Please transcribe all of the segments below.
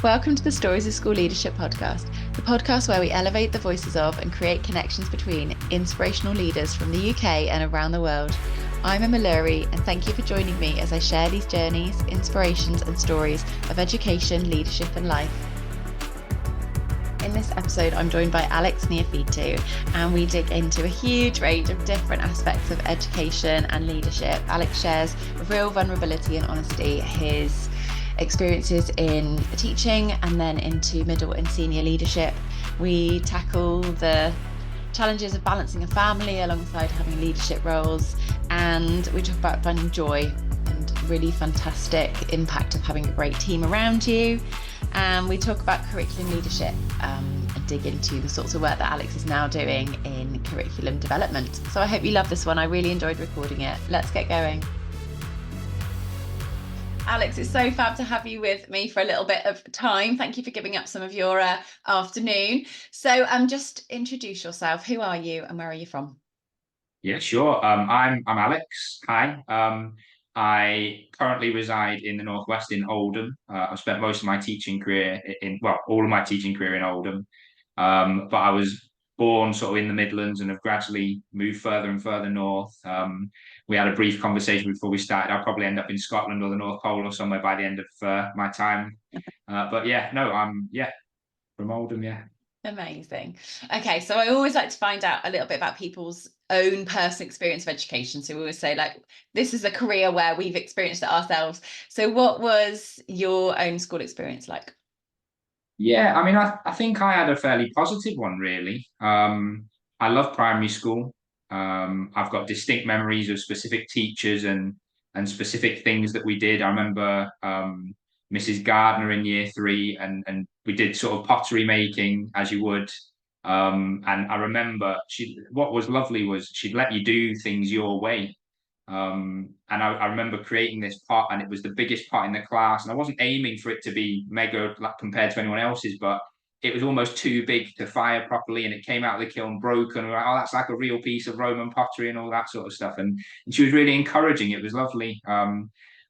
Welcome to the Stories of School Leadership podcast, the podcast where we elevate the voices of and create connections between inspirational leaders from the UK and around the world. I'm Emma Lurie, and thank you for joining me as I share these journeys, inspirations, and stories of education, leadership, and life. In this episode, I'm joined by Alex Neophitou, and we dig into a huge range of different aspects of education and leadership. Alex shares with real vulnerability and honesty his experiences in teaching and then into middle and senior leadership. We tackle the challenges of balancing a family alongside having leadership roles, and we talk about finding joy and really fantastic impact of having a great team around you. And we talk about curriculum leadership and dig into the sorts of work that Alex is now doing in curriculum development. So I hope you love this one. I really enjoyed recording it. Let's get going. Alex, it's so fab to have you with me for a little bit of time. Thank you for giving up some of your afternoon. So just introduce yourself. Who are you and where are you from? Yeah, sure. I'm Alex. Hi. I currently reside in the Northwest in Oldham. I've spent most of my teaching career all of my teaching career in Oldham. But I was born sort of in the Midlands and have gradually moved further and further north. We had a brief conversation before we started. I'll probably end up in Scotland or the North Pole or somewhere by the end of my time. But yeah, no, I'm from Oldham. Yeah. Amazing. Okay, so I always like to find out a little bit about people's own personal experience of education. So we always say, like, this is a career where we've experienced it ourselves. So what was your own school experience like? Yeah, I mean, I think I had a fairly positive one, really. I love primary school. I've got distinct memories of specific teachers and specific things that we did. I remember Mrs. Gardner in year three, and we did sort of pottery making as you would. And I remember what was lovely was she'd let you do things your way. And I remember creating this pot, and it was the biggest pot in the class. And I wasn't aiming for it to be mega like, compared to anyone else's, but it was almost too big to fire properly. And it came out of the kiln broken. And we're like, oh, that's like a real piece of Roman pottery and all that sort of stuff. And she was really encouraging. It was lovely.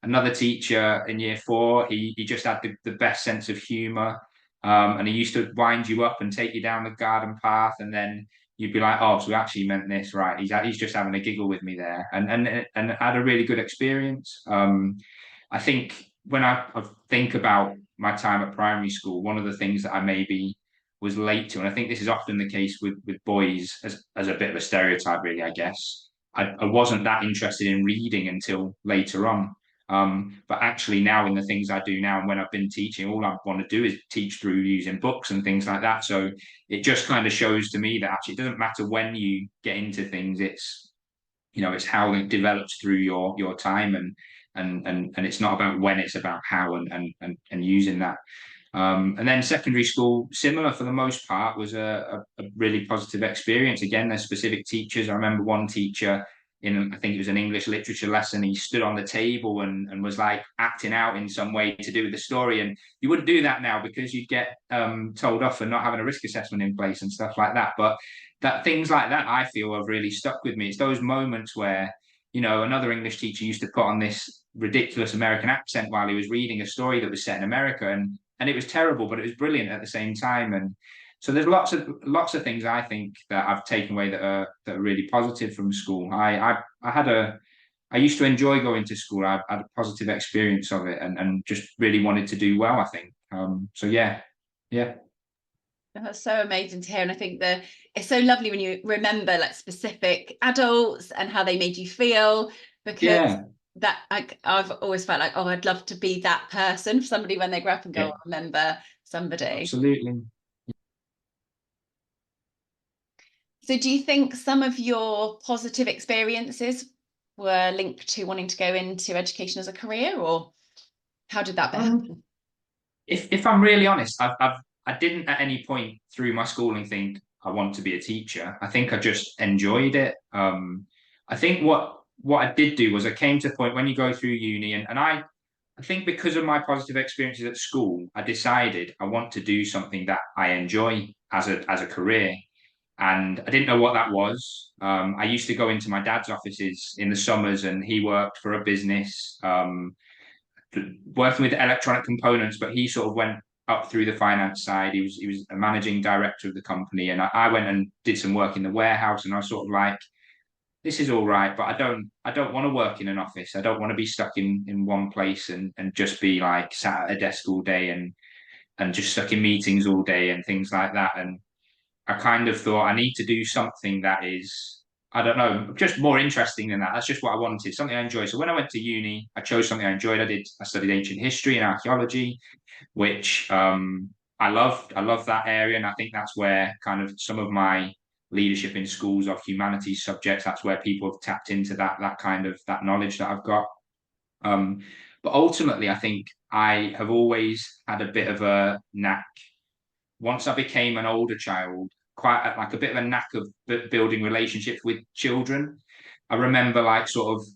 Another teacher in year four, he just had the best sense of humor. And he used to wind you up and take you down the garden path, and then you'd be like, oh, so we actually meant this, right? He's just having a giggle with me there, and had a really good experience. I think when I think about my time at primary school, one of the things that I maybe was late to, and I think this is often the case with boys as a bit of a stereotype, really, I guess. I wasn't that interested in reading until later on. But actually now in the things I do now and when I've been teaching, all I want to do is teach through using books and things like that. So it just kind of shows to me that actually it doesn't matter when you get into things, it's how it develops through your time and it's not about when, it's about how and using that. And then secondary school, similar for the most part, was a really positive experience. Again, there's specific teachers. I remember one teacher in, I think it was an English literature lesson, he stood on the table and was like acting out in some way to do with the story. And you wouldn't do that now because you'd get told off for not having a risk assessment in place and stuff like that. But that things like that, I feel, have really stuck with me. It's those moments where, another English teacher used to put on this ridiculous American accent while he was reading a story that was set in America, and it was terrible, but it was brilliant at the same time. And so there's lots of things I think that I've taken away that are really positive from school. I used to enjoy going to school. I had a positive experience of it, and just really wanted to do well, I think. So yeah, yeah. That's so amazing to hear. And I think that it's so lovely when you remember like specific adults and how they made you feel, because Yeah, that I've always felt like, oh, I'd love to be that person for somebody when they grow up and go, yeah, I remember somebody. absolutely. So do you think some of your positive experiences were linked to wanting to go into education as a career, or how did that Um, happen? if I'm really honest, I didn't at any point through my schooling think I want to be a teacher. I think I just enjoyed it. I think what I did do was I came to a point when you go through uni, and I think because of my positive experiences at school, I decided I want to do something that I enjoy as a career. And I didn't know what that was. I used to go into my dad's offices in the summers, and he worked for a business working with electronic components, but he sort of went up through the finance side. He was a managing director of the company, and I went and did some work in the warehouse, and I was sort of like, this is all right, but I don't want to work in an office. I don't want to be stuck in one place and just be like sat at a desk all day and just stuck in meetings all day and things like that. And I kind of thought I need to do something that is, I don't know, just more interesting than that. That's just what I wanted, something I enjoy. So when I went to uni, I chose something I enjoyed. I studied ancient history and archaeology, which I loved. I love that area, and I think that's where kind of some of my leadership in schools of humanities subjects. That's where people have tapped into that kind of that knowledge that I've got. But ultimately, I think I have always had a bit of a knack. Once I became an older child, quite like a bit of a knack of building relationships with children. I remember like sort of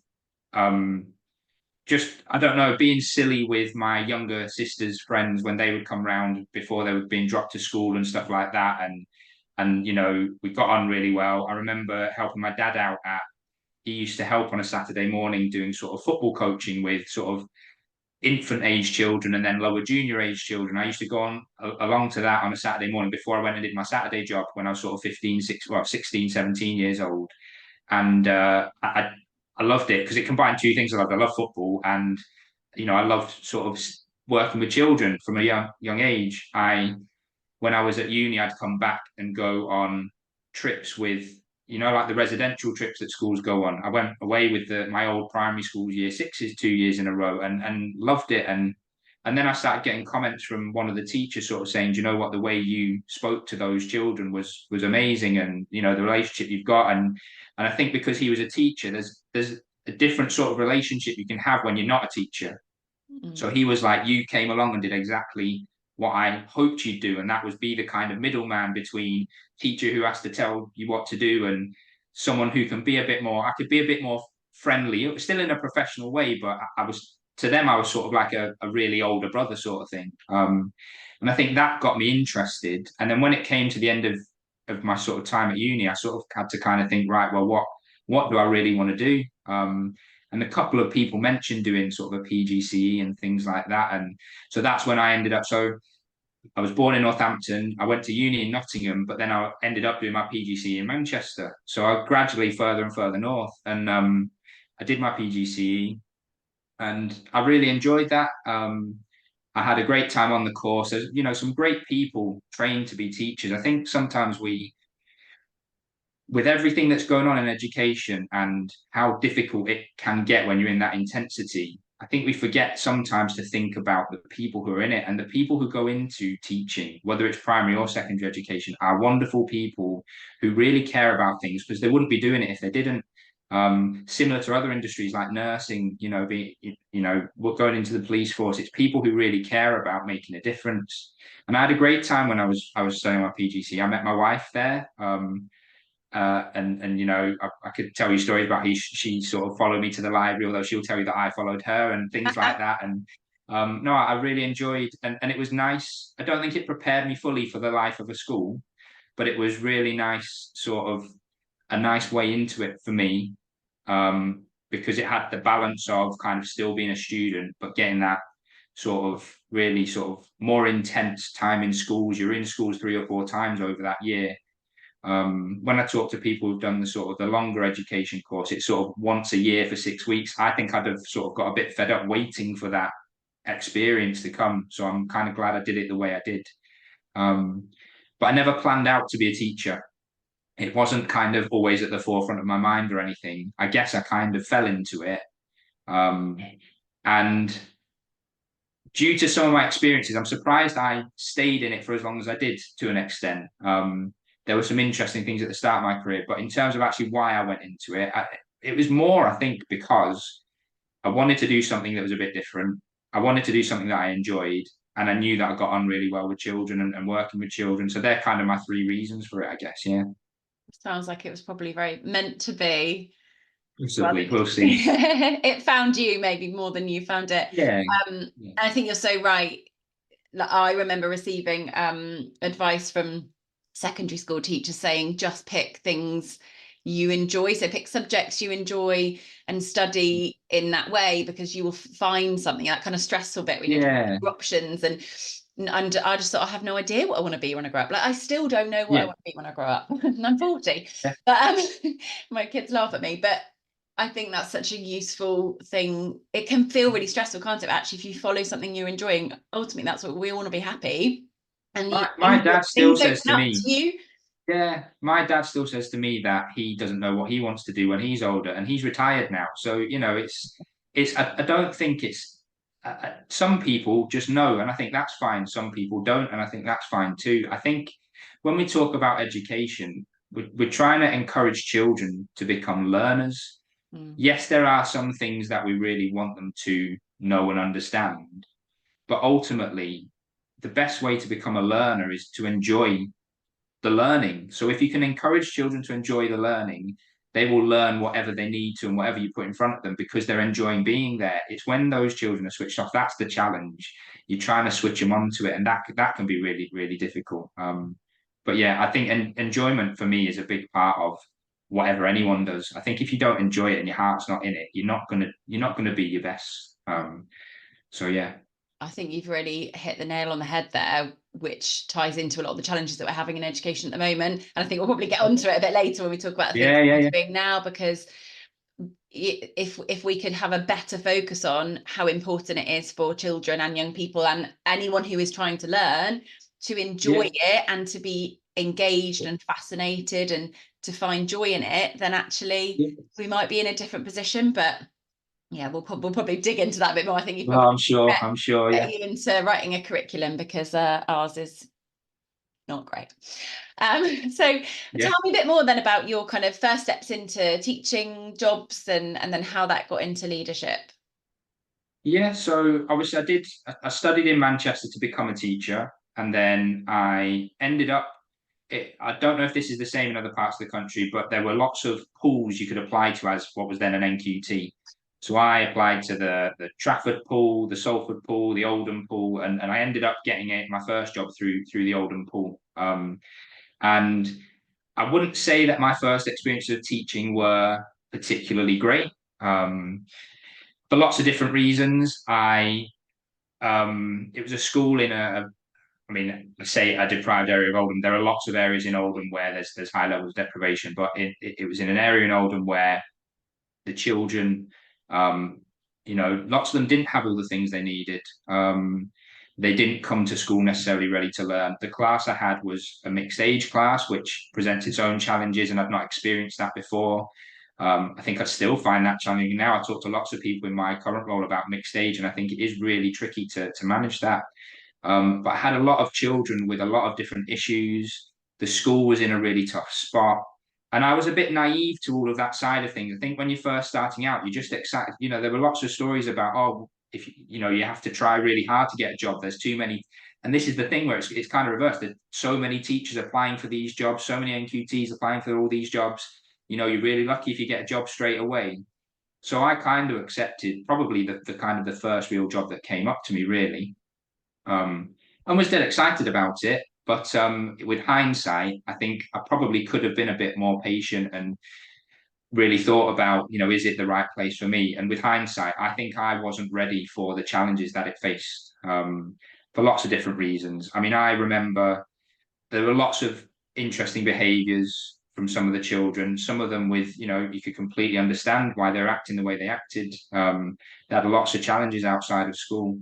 just I don't know, being silly with my younger sister's friends when they would come round before they were being dropped to school and stuff like that. And you know, we got on really well. I remember helping my dad out at he used to help on a Saturday morning doing sort of football coaching with sort of infant age children and then lower junior age children. I used to go on along to that on a Saturday morning before I went and did my Saturday job when I was sort of 16, 17 years old. And I loved it because it combined two things I loved. I love football, and you know, I loved sort of working with children from a young age. When I was at uni, I'd come back and go on trips with, you know, like the residential trips that schools go on. I went away with my old primary school year sixes 2 years in a row and loved it. And then I started getting comments from one of the teachers sort of saying, do you know what, the way you spoke to those children was amazing, and you know, the relationship you've got. And I think because he was a teacher, there's a different sort of relationship you can have when you're not a teacher. So he was like, you came along and did exactly what I hoped you'd do, and that was be the kind of middleman between teacher who has to tell you what to do and someone who can be a bit more. I could be a bit more friendly, it was still in a professional way, but I was to them I was sort of like a really older brother sort of thing. And I think that got me interested. And then when it came to the end of my sort of time at uni, I sort of had to kind of think, right, well, what do I really want to do? And a couple of people mentioned doing sort of a PGCE and things like that. And so that's when I ended up. So I was born in Northampton. I went to uni in Nottingham, but then I ended up doing my PGCE in Manchester. So I gradually further and further north. And I did my PGCE and I really enjoyed that. I had a great time on the course. There's, you know, some great people trained to be teachers. I think sometimes with everything that's going on in education and how difficult it can get when you're in that intensity, I think we forget sometimes to think about the people who are in it, and the people who go into teaching, whether it's primary or secondary education, are wonderful people who really care about things because they wouldn't be doing it if they didn't. Similar to other industries like nursing, you know, going into the police force, it's people who really care about making a difference. And I had a great time when I was studying my PGC. I met my wife there. And you know, I could tell you stories about how she sort of followed me to the library, although she'll tell you that I followed her and things like that. And no, I really enjoyed, and it was nice. I don't think it prepared me fully for the life of a school, but it was really nice, sort of a nice way into it for me, because it had the balance of kind of still being a student, but getting that sort of really sort of more intense time in schools. You're in schools 3 or 4 times over that year. When I talk to people who've done the sort of the longer education course, it's sort of once a year for 6 weeks. I think I'd have sort of got a bit fed up waiting for that experience to come. So I'm kind of glad I did it the way I did. But I never planned out to be a teacher. It wasn't kind of always at the forefront of my mind or anything. I guess I kind of fell into it. And due to some of my experiences, I'm surprised I stayed in it for as long as I did to an extent. There were some interesting things at the start of my career, but in terms of actually why I went into it, it was more, I think, because I wanted to do something that was a bit different. I wanted to do something that I enjoyed, and I knew that I got on really well with children and working with children. So they're kind of my 3 reasons for it, I guess. Yeah. Sounds like it was probably very meant to be. Possibly, we'll see. It found you maybe more than you found it. Yeah. I think you're so right. I remember receiving advice from secondary school teachers saying just pick things you enjoy, so pick subjects you enjoy and study in that way, because you will find something, that kind of stressful bit when you're options. And And I just thought, I have no idea what I want to be when I grow up. Like, I still don't know what I Yeah, want to be when I grow up. And I'm 40, yeah. but my kids laugh at me. But I think that's such a useful thing. It can feel really stressful, can't it? Actually, if you follow something you're enjoying, ultimately that's what we want to be happy. And you My dad still things says open to up me, to you. yeah, my dad still says to me that he doesn't know what he wants to do when he's older, and he's retired now. So, I don't think it's, some people just know, and I think that's fine. Some people don't, and I think that's fine too. I think when we talk about education, we're trying to encourage children to become learners. Mm. Yes, there are some things that we really want them to know and understand, but ultimately, the best way to become a learner is to enjoy the learning. So if you can encourage children to enjoy the learning, they will learn whatever they need to and whatever you put in front of them because they're enjoying being there. It's when those children are switched off, that's the challenge. You're trying to switch them onto it, and that can be really, really difficult. But yeah, I think enjoyment for me is a big part of whatever anyone does. I think if you don't enjoy it and your heart's not in it, you're not gonna be your best. So yeah. I think you've really hit the nail on the head there, which ties into a lot of the challenges that we're having in education at the moment. And I think we'll probably get onto it a bit later when we talk about the things Yeah, yeah, we're yeah. doing now, because if we could have a better focus on how important it is for children and young people and anyone who is trying to learn to enjoy Yeah. it and to be engaged and fascinated and to find joy in it, then actually Yeah. we might be in a different position. But yeah, we'll probably dig into that a bit more. I think you No, probably I'm sure. I'm sure. get Yeah. you into writing a curriculum, because ours is not great. So Yeah. tell me a bit more then about your kind of first steps into teaching jobs, and then how that got into leadership. Yeah, so obviously I studied in Manchester to become a teacher, and then I ended up, I don't know if this is the same in other parts of the country, but there were lots of pools you could apply to as what was then an NQT. So I applied to the Trafford pool, the Salford pool, the Oldham pool, and I ended up getting my first job through the Oldham pool. And I wouldn't say that my first experiences of teaching were particularly great. For lots of different reasons. It was a school in I mean, say a deprived area of Oldham. There are lots of areas in Oldham where there's high levels of deprivation, but it was in an area in Oldham where the children, um, lots of them didn't have all the things they needed. They didn't come to school necessarily ready to learn. The class I had was a mixed age class, which presents its own challenges, and I've not experienced that before. I think I still find that challenging now. I talk to lots of people in my current role about mixed age, and I think it is really tricky to manage that. But I had a lot of children with a lot of different issues. The school was in a really tough spot. And I was a bit naive to all of that side of things. I think when you're first starting out, you're just excited. There were lots of stories about, oh, if you have to try really hard to get a job. There's too many. And this is the thing where it's kind of reversed. There's so many teachers applying for these jobs, so many NQTs applying for all these jobs. You're really lucky if you get a job straight away. So I kind of accepted probably the kind of the first real job that came up to me, really, and was dead excited about it. But with hindsight, I think I probably could have been a bit more patient and really thought about, is it the right place for me? And with hindsight, I think I wasn't ready for the challenges that it faced, for lots of different reasons. I mean, I remember there were lots of interesting behaviors from some of the children, some of them with, you could completely understand why they're acting the way they acted. They had lots of challenges outside of school.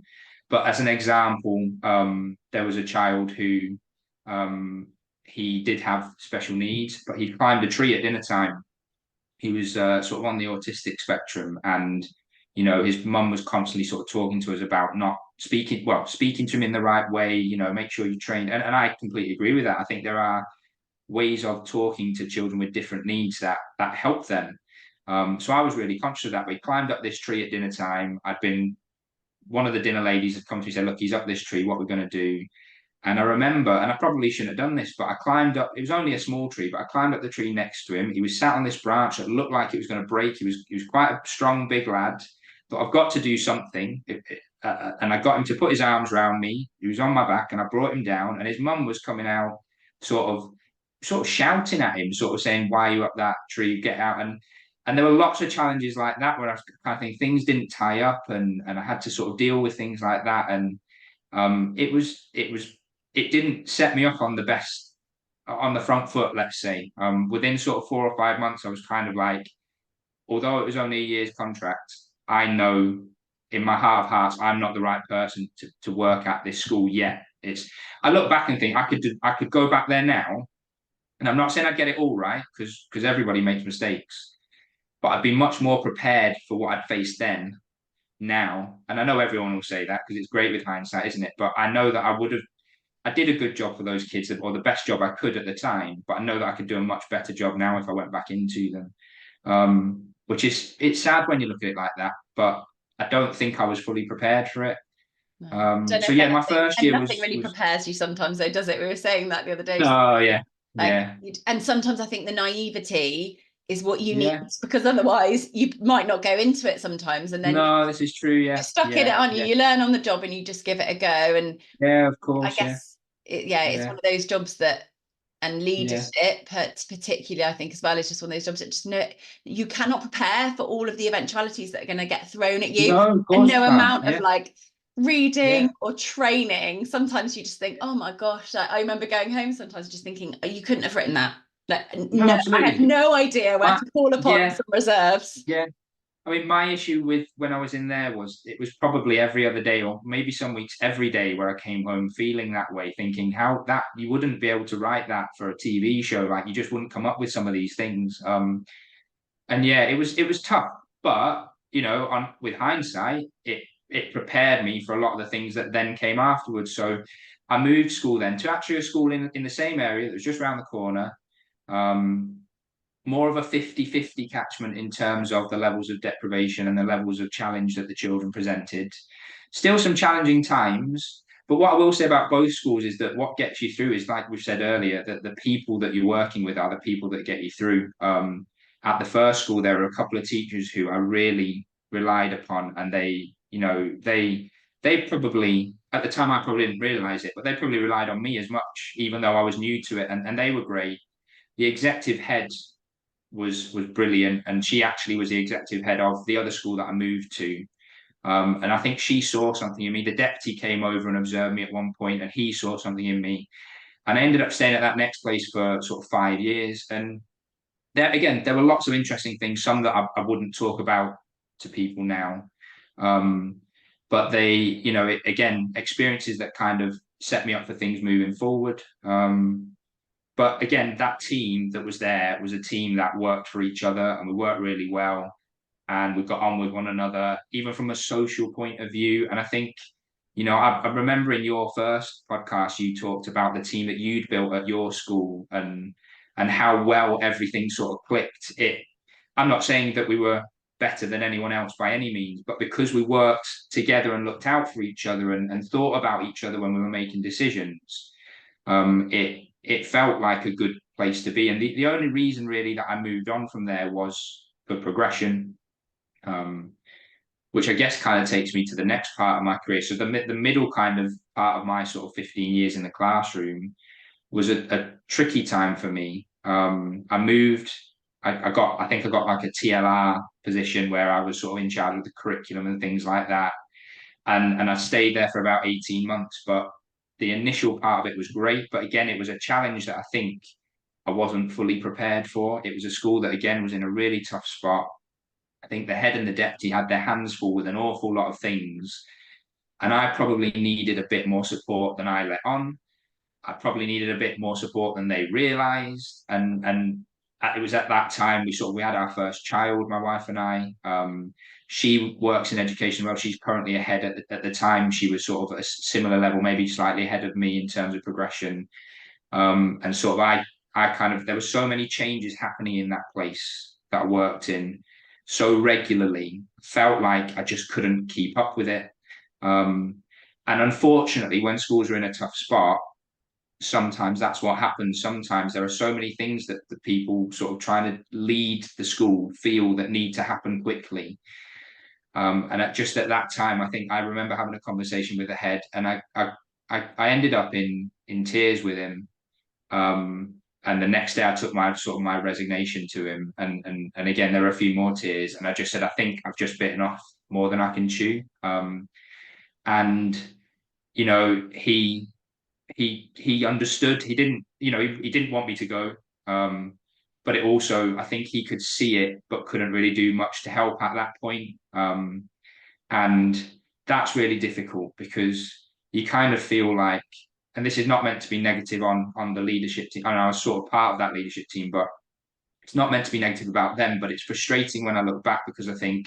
But as an example, there was a child who he did have special needs, but he climbed a tree at dinner time. He was sort of on the autistic spectrum, and his mum was constantly sort of talking to us about not speaking to him in the right way. Make sure you train, and I completely agree with that. I think there are ways of talking to children with different needs that help them. So I was really conscious of that. We climbed up this tree at dinner time. I'd been One of the dinner ladies had come to me and said, "Look, he's up this tree. What we're going to do?" And I remember, and I probably shouldn't have done this, but I climbed up. It was only a small tree, but I climbed up the tree next to him. He was sat on this branch that looked like it was going to break. He was quite a strong, big lad. But I've got to do something. And I got him to put his arms around me. He was on my back, and I brought him down. And his mum was coming out, sort of shouting at him, sort of saying, "Why are you up that tree? Get out!" And there were lots of challenges like that where I kind of think things didn't tie up, and I had to sort of deal with things like that. And It didn't set me off on the front foot, let's say. Within sort of 4 or 5 months, I was kind of like, although it was only a year's contract, I know in my heart of hearts I'm not the right person to work at this school yet. I look back and think I could go back there now, and I'm not saying I'd get it all right because everybody makes mistakes, but I'd be much more prepared for what I'd faced then now. And I know everyone will say that because it's great with hindsight, isn't it? But I know that I did a good job for those kids, or the best job I could at the time. But I know that I could do a much better job now if I went back into them. Which is, it's sad when you look at it like that, but I don't think I was fully prepared for it. No. Don't know So if yeah, my anything, first and year nothing really prepares you sometimes, though, does it? We were saying that the other day. oh yeah, Like, yeah, and sometimes I think the naivety is what you need, yeah. because otherwise you might not go into it sometimes, and then No, this is true. you're Yeah, stuck in it, yeah, aren't you? yeah, You learn on the job and you just give it a go. And yeah. Of I course, yeah, guess it's yeah, one of those jobs that, and yeah. leadership particularly, I think as well, is just one of those jobs that just know you cannot prepare for all of the eventualities that are going to get thrown at you, No, of and course you no can't. amount of Yeah, like reading yeah. or training. Sometimes you just think, oh my gosh, I remember going home sometimes just thinking, oh, you couldn't have written that. Like, No, no, I had absolutely. no idea where But to call upon yeah, some reserves. yeah. I mean, my issue with when I was in there was it was probably every other day, or maybe some weeks every day, where I came home feeling that way, thinking how that you wouldn't be able to write that for a TV show, like you just wouldn't come up with some of these things. And yeah, it was tough, but on with hindsight, it prepared me for a lot of the things that then came afterwards. So I moved school then to actually a school in the same area that was just around the corner. Um, More of a 50-50 catchment in terms of the levels of deprivation and the levels of challenge that the children presented. Still some challenging times, but what I will say about both schools is that what gets you through is, like we've said earlier, that the people that you're working with are the people that get you through. At the first school, there were a couple of teachers who I really relied upon, and they probably, at the time, I probably didn't realize it, but they probably relied on me as much, even though I was new to it, and they were great. The executive head was brilliant, and she actually was the executive head of the other school that I moved to. And I think she saw something in me. The deputy came over and observed me at one point, and he saw something in me. And I ended up staying at that next place for sort of 5 years. And there were lots of interesting things, some that I wouldn't talk about to people now. But again, experiences that kind of set me up for things moving forward. But again, that team that was there was a team that worked for each other, and we worked really well, and we got on with one another, even from a social point of view. And I think, I remember in your first podcast, you talked about the team that you'd built at your school, and how well everything sort of clicked. I'm not saying that we were better than anyone else by any means, but because we worked together and looked out for each other and thought about each other when we were making decisions, it felt like a good place to be. And the only reason really that I moved on from there was for progression, which I guess kind of takes me to the next part of my career. So the middle kind of part of my sort of 15 years in the classroom was a tricky time for me. I moved. I think I got like a TLR position where I was sort of in charge of the curriculum and things like that. And I stayed there for about 18 months. But the initial part of it was great. But again, it was a challenge that I think I wasn't fully prepared for. It was a school that, again, was in a really tough spot. I think the head and the deputy had their hands full with an awful lot of things. And I probably needed a bit more support than I let on. I probably needed a bit more support than they realized. And it was at that time we had our first child, my wife and I. She works in education. Well, she's currently ahead at the time. She was sort of at a similar level, maybe slightly ahead of me in terms of progression. And sort of I kind of, there were so many changes happening in that place that I worked in so regularly, felt like I just couldn't keep up with it. And unfortunately, when schools are in a tough spot, sometimes that's what happens. Sometimes there are so many things that the people sort of trying to lead the school feel that need to happen quickly. Just at that time, I think I remember having a conversation with the head, and I ended up in tears with him. And the next day, I took my resignation to him, and again there were a few more tears, and I just said, I think I've just bitten off more than I can chew. And you know, he understood. He didn't, he didn't want me to go. But it also, I think he could see it, but couldn't really do much to help at that point. And that's really difficult because you kind of feel like, and this is not meant to be negative on the leadership team. And I was sort of part of that leadership team, but it's not meant to be negative about them. But it's frustrating when I look back because I think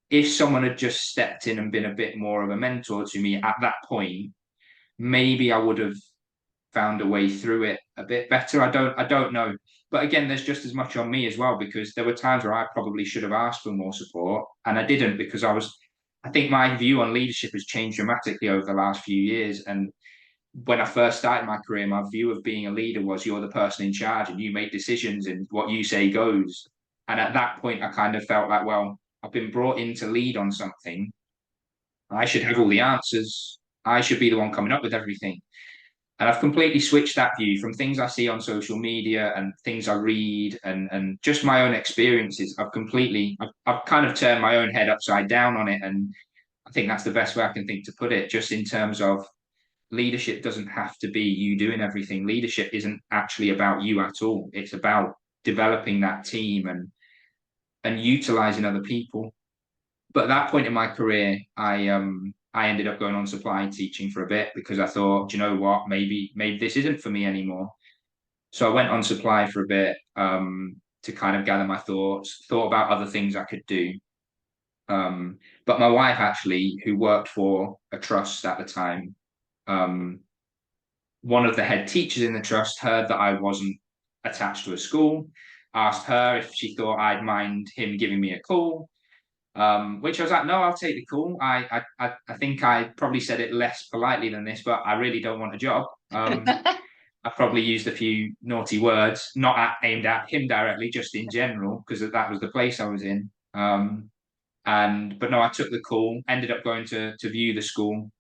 if someone had just stepped in and been a bit more of a mentor to me at that point, maybe I would have found a way through it a bit better. I don't know. But again, there's just as much on me as well, because there were times where I probably should have asked for more support and I didn't, because I think my view on leadership has changed dramatically over the last few years. And when I first started my career, my view of being a leader was you're the person in charge and you make decisions and what you say goes. And at that point, I kind of felt like, well, I've been brought in to lead on something. I should have all the answers. I should be the one coming up with everything. And I've completely switched that view from things I see on social media and things I read and just my own experiences. I've kind of turned my own head upside down on it. And I think that's the best way I can think to put it, just in terms of leadership doesn't have to be you doing everything. Leadership isn't actually about you at all. It's about developing that team and utilizing other people. But at that point in my career, I ended up going on supply teaching for a bit because I thought, you know what, maybe this isn't for me anymore. So I went on supply for a bit to kind of gather my thoughts, thought about other things I could do. But my wife actually, who worked for a trust at the time, um, one of the head teachers in the trust heard that I wasn't attached to a school, asked her if she thought I'd mind him giving me a call. Which I was like, no, I'll take the call. I think I probably said it less politely than this, but I really don't want a job. I probably used a few naughty words, not aimed at him directly, just in general, because that was the place I was in. But no, I took the call, ended up going to view the school.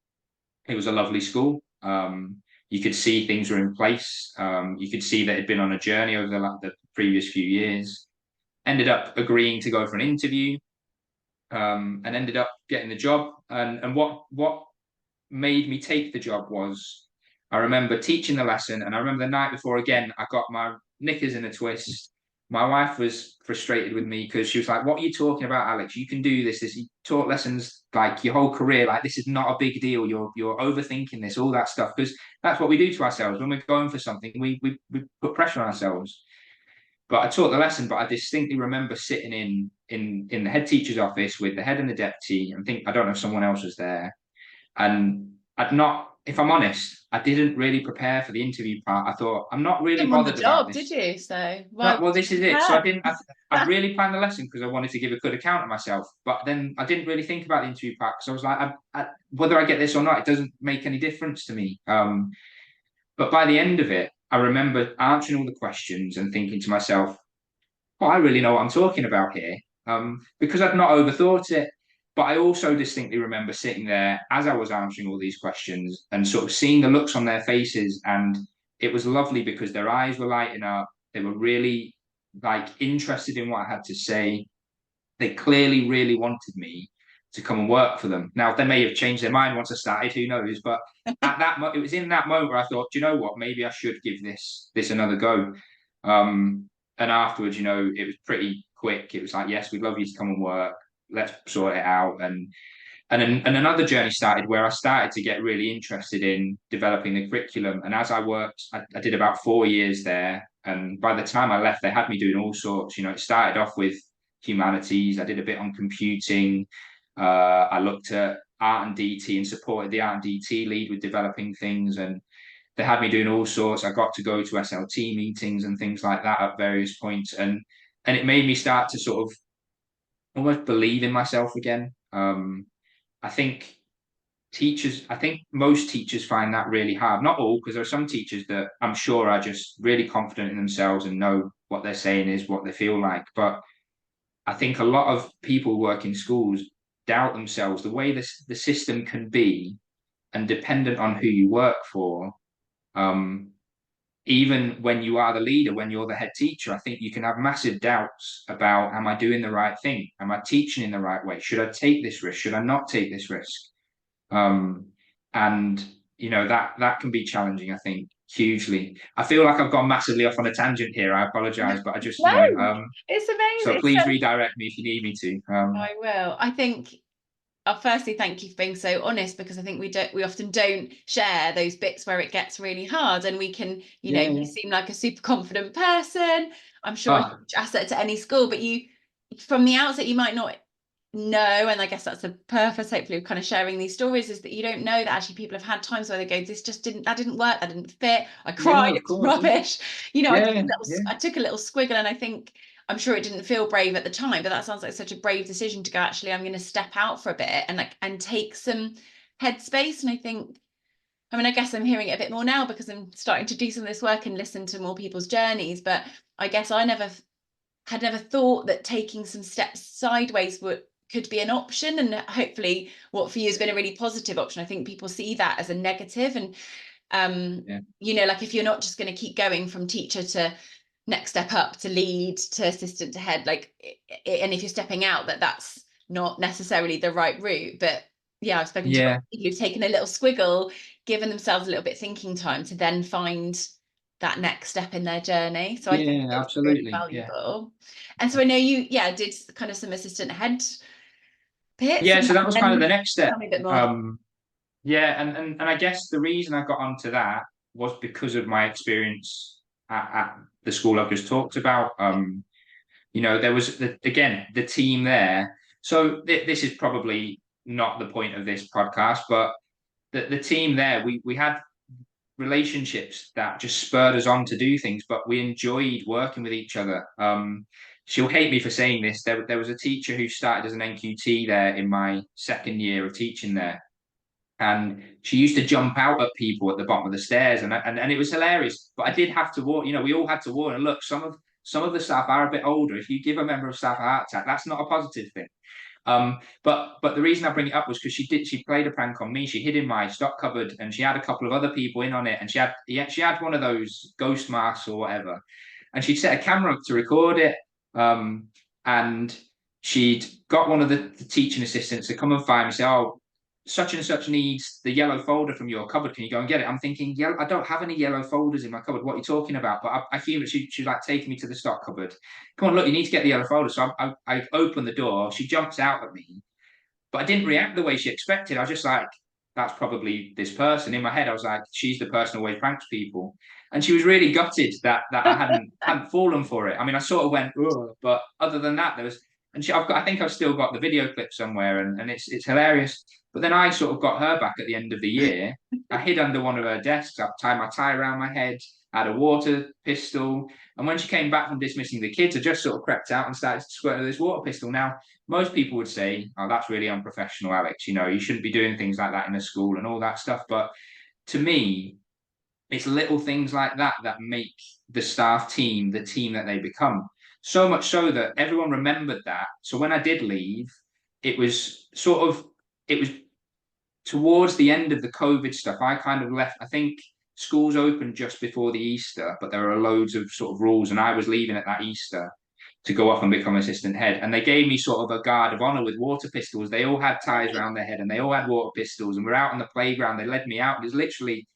It was a lovely school. You could see things were in place. You could see that it had been on a journey over the previous few years. Ended up agreeing to go for an interview, and ended up getting the job. And what made me take the job was I remember teaching the lesson, and I remember the night before again, I got my knickers in a twist. My wife was frustrated with me because she was like, "What are you talking about, Alex? You can do this. You taught lessons like your whole career. Like this is not a big deal. You're overthinking this, all that stuff." Because that's what we do to ourselves when we're going for something. We put pressure on ourselves. But I taught the lesson, but I distinctly remember sitting in the head teacher's office with the head and the deputy, and think I don't know if someone else was there. And I'd not, if I'm honest, I didn't really prepare for the interview part. I thought I'm not really didn't want the bothered about job, this. did you? So No, why well, would this you is it. So I prepare? didn't. I really planned the lesson because I wanted to give a good account of myself. But then I didn't really think about the interview part because I was like, whether I get this or not, it doesn't make any difference to me. But by the end of it, I remember answering all the questions and thinking to myself, oh, I really know what I'm talking about here, because I'd not overthought it. But I also distinctly remember sitting there as I was answering all these questions and sort of seeing the looks on their faces. And it was lovely because their eyes were lighting up. They were really like interested in what I had to say. They clearly really wanted me to come and work for them. Now, they may have changed their mind once I started, who knows? But it was in that moment where I thought, do you know what? Maybe I should give this another go. And afterwards, it was pretty quick. It was like, yes, we'd love you to come and work. Let's sort it out. And another journey started where I started to get really interested in developing the curriculum. And as I worked, I did about 4 years there. And by the time I left, they had me doing all sorts. It started off with humanities. I did a bit on computing. I looked at art and DT and supported the art and DT lead with developing things. And they had me doing all sorts. I got to go to SLT meetings and things like that at various points. And it made me start to sort of almost believe in myself again. I think I think most teachers find that really hard. Not all, because there are some teachers that I'm sure are just really confident in themselves and know what they're saying is what they feel like. But I think a lot of people who work in schools doubt themselves, the way the system can be, and dependent on who you work for. Um, Even when you are the leader, when you're the head teacher, I think you can have massive doubts about, am I doing the right thing? Am I teaching in the right way? Should I take this risk? Should I not take this risk? Um, and that can be challenging, I think, hugely. I feel like I've gone massively off on a tangent here. I apologize, but I just, No, it's so amazing. please redirect me if you need me to. I will. I think firstly, thank you for being so honest, because I think we often don't share those bits where it gets really hard, and we can, Yeah, you yeah. seem like a super confident person. I'm sure a Oh, huge asset to any school, but from the outset, you might not know, and I guess that's the purpose, hopefully, of kind of sharing these stories, is that you don't know that actually people have had times where they go, this just didn't work, that didn't fit. I yeah, cried, of it's course. rubbish. Yeah, yeah, I took a little squiggle, and I think I'm sure it didn't feel brave at the time, but that sounds like such a brave decision to go, actually, I'm going to step out for a bit and take some headspace. And I guess I'm hearing it a bit more now because I'm starting to do some of this work and listen to more people's journeys. But I guess I had never thought that taking some steps sideways could be an option. And hopefully what for you has been a really positive option. I think people see that as a negative. And yeah, like if you're not just going to keep going from teacher to next step up to lead to assistant to head, and if you're stepping out, that's not necessarily the right route. But yeah, I've spoken to yeah, people who've taken a little squiggle, given themselves a little bit thinking time to then find that next step in their journey. So I think yeah, it's really absolutely. Yeah. valuable. And so I know you, did kind of some assistant head bits, Yeah, and so that was kind of the then next step. tell me a bit more. Yeah, and I guess the reason I got onto that was because of my experience at the school I've just talked about. There was again the team there. So this is probably not the point of this podcast, but the team there, we had relationships that just spurred us on to do things, but we enjoyed working with each other. She'll hate me for saying this. There was a teacher who started as an NQT there in my second year of teaching there, and she used to jump out at people at the bottom of the stairs, and it was hilarious. But I did have to warn, we all had to warn. And look, some of the staff are a bit older. If you give a member of staff a heart attack, that's not a positive thing. But the reason I bring it up was because she played a prank on me. She hid in my stock cupboard, and she had a couple of other people in on it, and she had one of those ghost masks or whatever, and she'd set a camera up to record it. And she'd got one of the teaching assistants to come and find me, say, "Oh, such and such needs the yellow folder from your cupboard. Can you go and get it?" I'm thinking, yeah, I don't have any yellow folders in my cupboard. What are you talking about? But I feel that she was like taking me to the stock cupboard. Come on, look, you need to get the yellow folder. So I open the door. She jumps out at me, but I didn't react the way she expected. I was just like, that's probably this person. In my head, I was like, she's the person who always pranks people. And she was really gutted that I hadn't fallen for it. I mean, I sort of went, ugh, but other than that, there was, and I think I've still got the video clip somewhere, and it's hilarious. But then I sort of got her back at the end of the year. I hid under one of her desks. I tied my tie around my head. I had a water pistol. And when she came back from dismissing the kids, I just sort of crept out and started squirting with this water pistol. Now, most people would say, "Oh, that's really unprofessional, Alex. You shouldn't be doing things like that in a school and all that stuff." But to me, it's little things like that that make the staff team the team that they become. So much so that everyone remembered that. So when I did leave, it was it was towards the end of the COVID stuff. I kind of left. I think schools opened just before the Easter, but there were loads of sort of rules, and I was leaving at that Easter to go off and become assistant head. And they gave me sort of a guard of honor with water pistols. They all had ties around their head, and they all had water pistols. And we're out on the playground. They led me out. It was literally,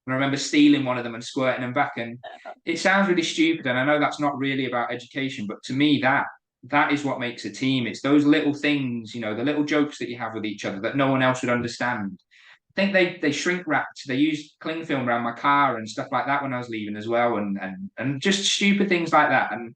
I remember stealing one of them and squirting them back. And it sounds really stupid, and I know that's not really about education, but to me, that is what makes a team. It's those little things, the little jokes that you have with each other that no one else would understand. I think they shrink wrapped. They used cling film around my car and stuff like that when I was leaving as well, and just stupid things like that. And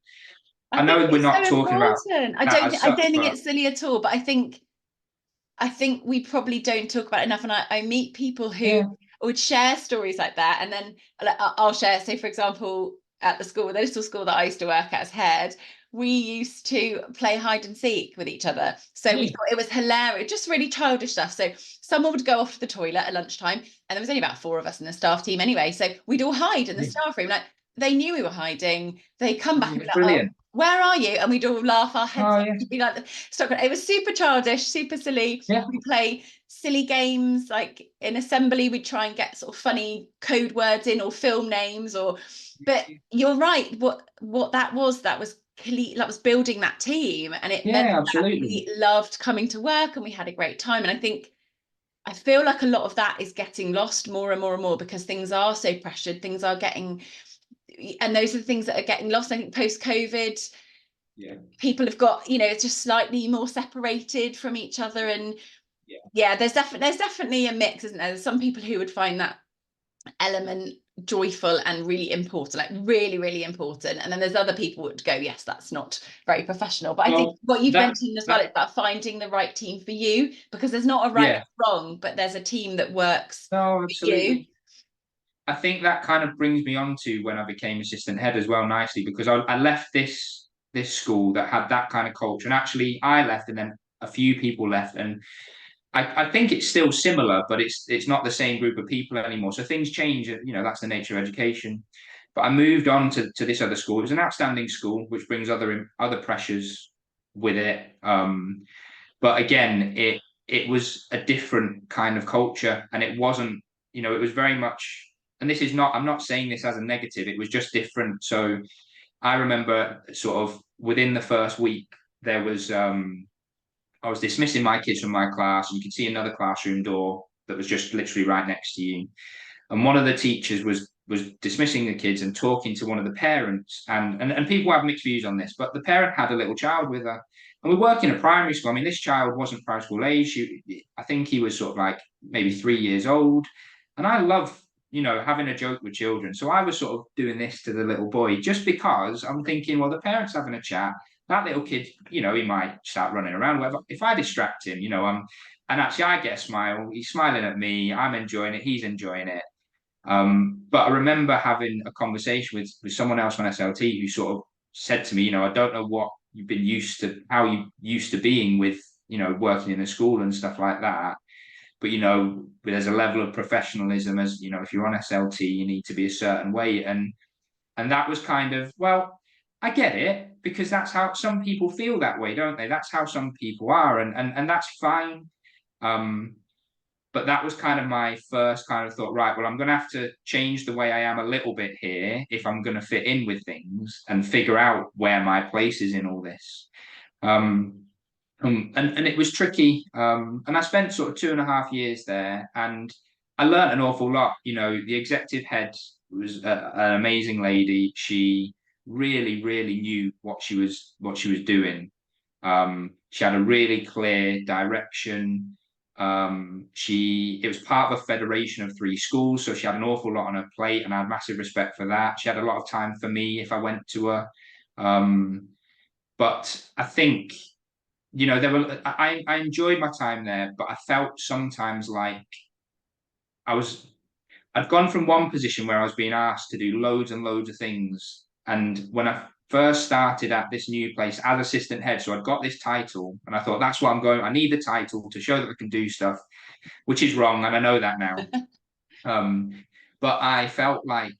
I I think know we're it's not so talking about important. that as I such, don't think but it's silly at all, but I think we probably don't talk about it enough. And I meet people who yeah, would share stories like that. And then I'll share, say, for example, at the little school that I used to work at as head, we used to play hide and seek with each other. So we yeah, thought it was hilarious, just really childish stuff. So someone would go off to the toilet at lunchtime, and there was only about 4 of us in the staff team anyway. So we'd all hide in the yeah. staff room. Like, they knew we were hiding. They come back Oh, and be it's like, "Oh, brilliant. where are you?" And we'd all laugh our heads Oh off. yeah, We'd be like, "Stop." It was super childish, super silly. yeah, We play silly games, like in assembly we'd try and get sort of funny code words in, or film names, or but you're right, what that was building that team, and it meant yeah, that absolutely. we loved coming to work and we had a great time. And I think I feel like a lot of that is getting lost more and more and more because things are so pressured, things are getting, and those are the things that are getting lost. I think post-COVID, Yeah. people have got, it's just slightly more separated from each other. And Yeah. yeah, there's definitely a mix, isn't there? There's some people who would find that element joyful and really important, like really, really important. And then there's other people would go, yes, that's not very professional. But I think Well, what you've that mentioned as well that is about finding the right team for you, because there's not a right yeah, or wrong, but there's a team that works no, for you. absolutely. I think that kind of brings me on to when I became assistant head as well, nicely, because I left this school that had that kind of culture, and actually I left, and then a few people left, and I think it's still similar, but it's not the same group of people anymore. So things change, that's the nature of education. But I moved on to this other school. It was an outstanding school, which brings other pressures with it. But again, it was a different kind of culture, and it wasn't, it was very much. And this is not. I'm not saying this as a negative. It was just different. So I remember sort of within the first week there was I was dismissing my kids from my class, and you could see another classroom door that was just literally right next to you. And one of the teachers was dismissing the kids and talking to one of the parents, and people have mixed views on this, but the parent had a little child with her. And we work in a primary school. I mean, this child wasn't primary school age. I think he was sort of like maybe 3 years old. And I love, having a joke with children. So I was sort of doing this to the little boy just because I'm thinking, well, the parent's having a chat. That little kid, he might start running around, whatever. If I distract him, and actually I get a smile. He's smiling at me. I'm enjoying it. He's enjoying it. But I remember having a conversation with someone else on SLT who sort of said to me, I don't know what you've been used to, how you used to being with, working in a school and stuff like that. But, there's a level of professionalism as, if you're on SLT, you need to be a certain way. And that was kind of, well, I get it, because that's how some people feel that way, don't they? That's how some people are, and that's fine. Um, but that was kind of my first kind of thought, right, well, I'm going to have to change the way I am a little bit here if I'm going to fit in with things and figure out where my place is in all this. Um, and it was tricky. And I spent sort of 2.5 years there, and I learned an awful lot. The executive head was an amazing lady. She really, really knew what she was doing. She had a really clear direction. It was part of a federation of 3 schools, so she had an awful lot on her plate, and I had massive respect for that. She had a lot of time for me if I went to her. But I think, I enjoyed my time there, but I felt sometimes like I was I'd gone from one position where I was being asked to do loads and loads of things. And when I first started at this new place as assistant head, so I'd got this title, and I thought, that's what I'm going. I need the title to show that I can do stuff, which is wrong, and I know that now. But I felt like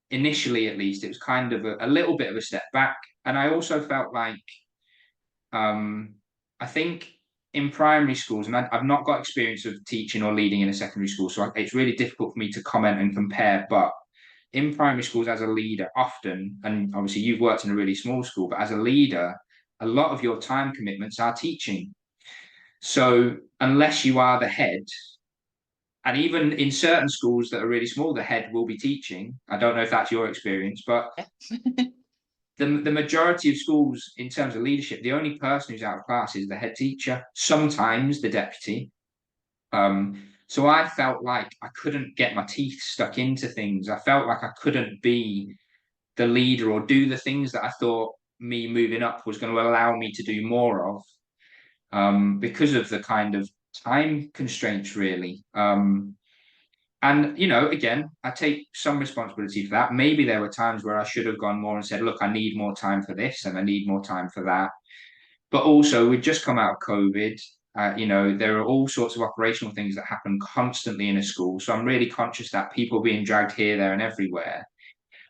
initially, at least, it was kind of a little bit of a step back. And I also felt like I think in primary schools, and I've not got experience of teaching or leading in a secondary school, so it's really difficult for me to comment and compare. But in primary schools, as a leader, often, and obviously you've worked in a really small school, but as a leader, a lot of your time commitments are teaching. So unless you are the head, and even in certain schools that are really small, the head will be teaching. I don't know if that's your experience, but the majority of schools, in terms of leadership, the only person who's out of class is the head teacher, sometimes the deputy. So I felt like I couldn't get my teeth stuck into things. I felt like I couldn't be the leader or do the things that I thought me moving up was going to allow me to do more of, because of the kind of time constraints, really. And, again, I take some responsibility for that. Maybe there were times where I should have gone more and said, look, I need more time for this and I need more time for that. But also, we've just come out of COVID. There are all sorts of operational things that happen constantly in a school. So I'm really conscious that people are being dragged here, there, and everywhere.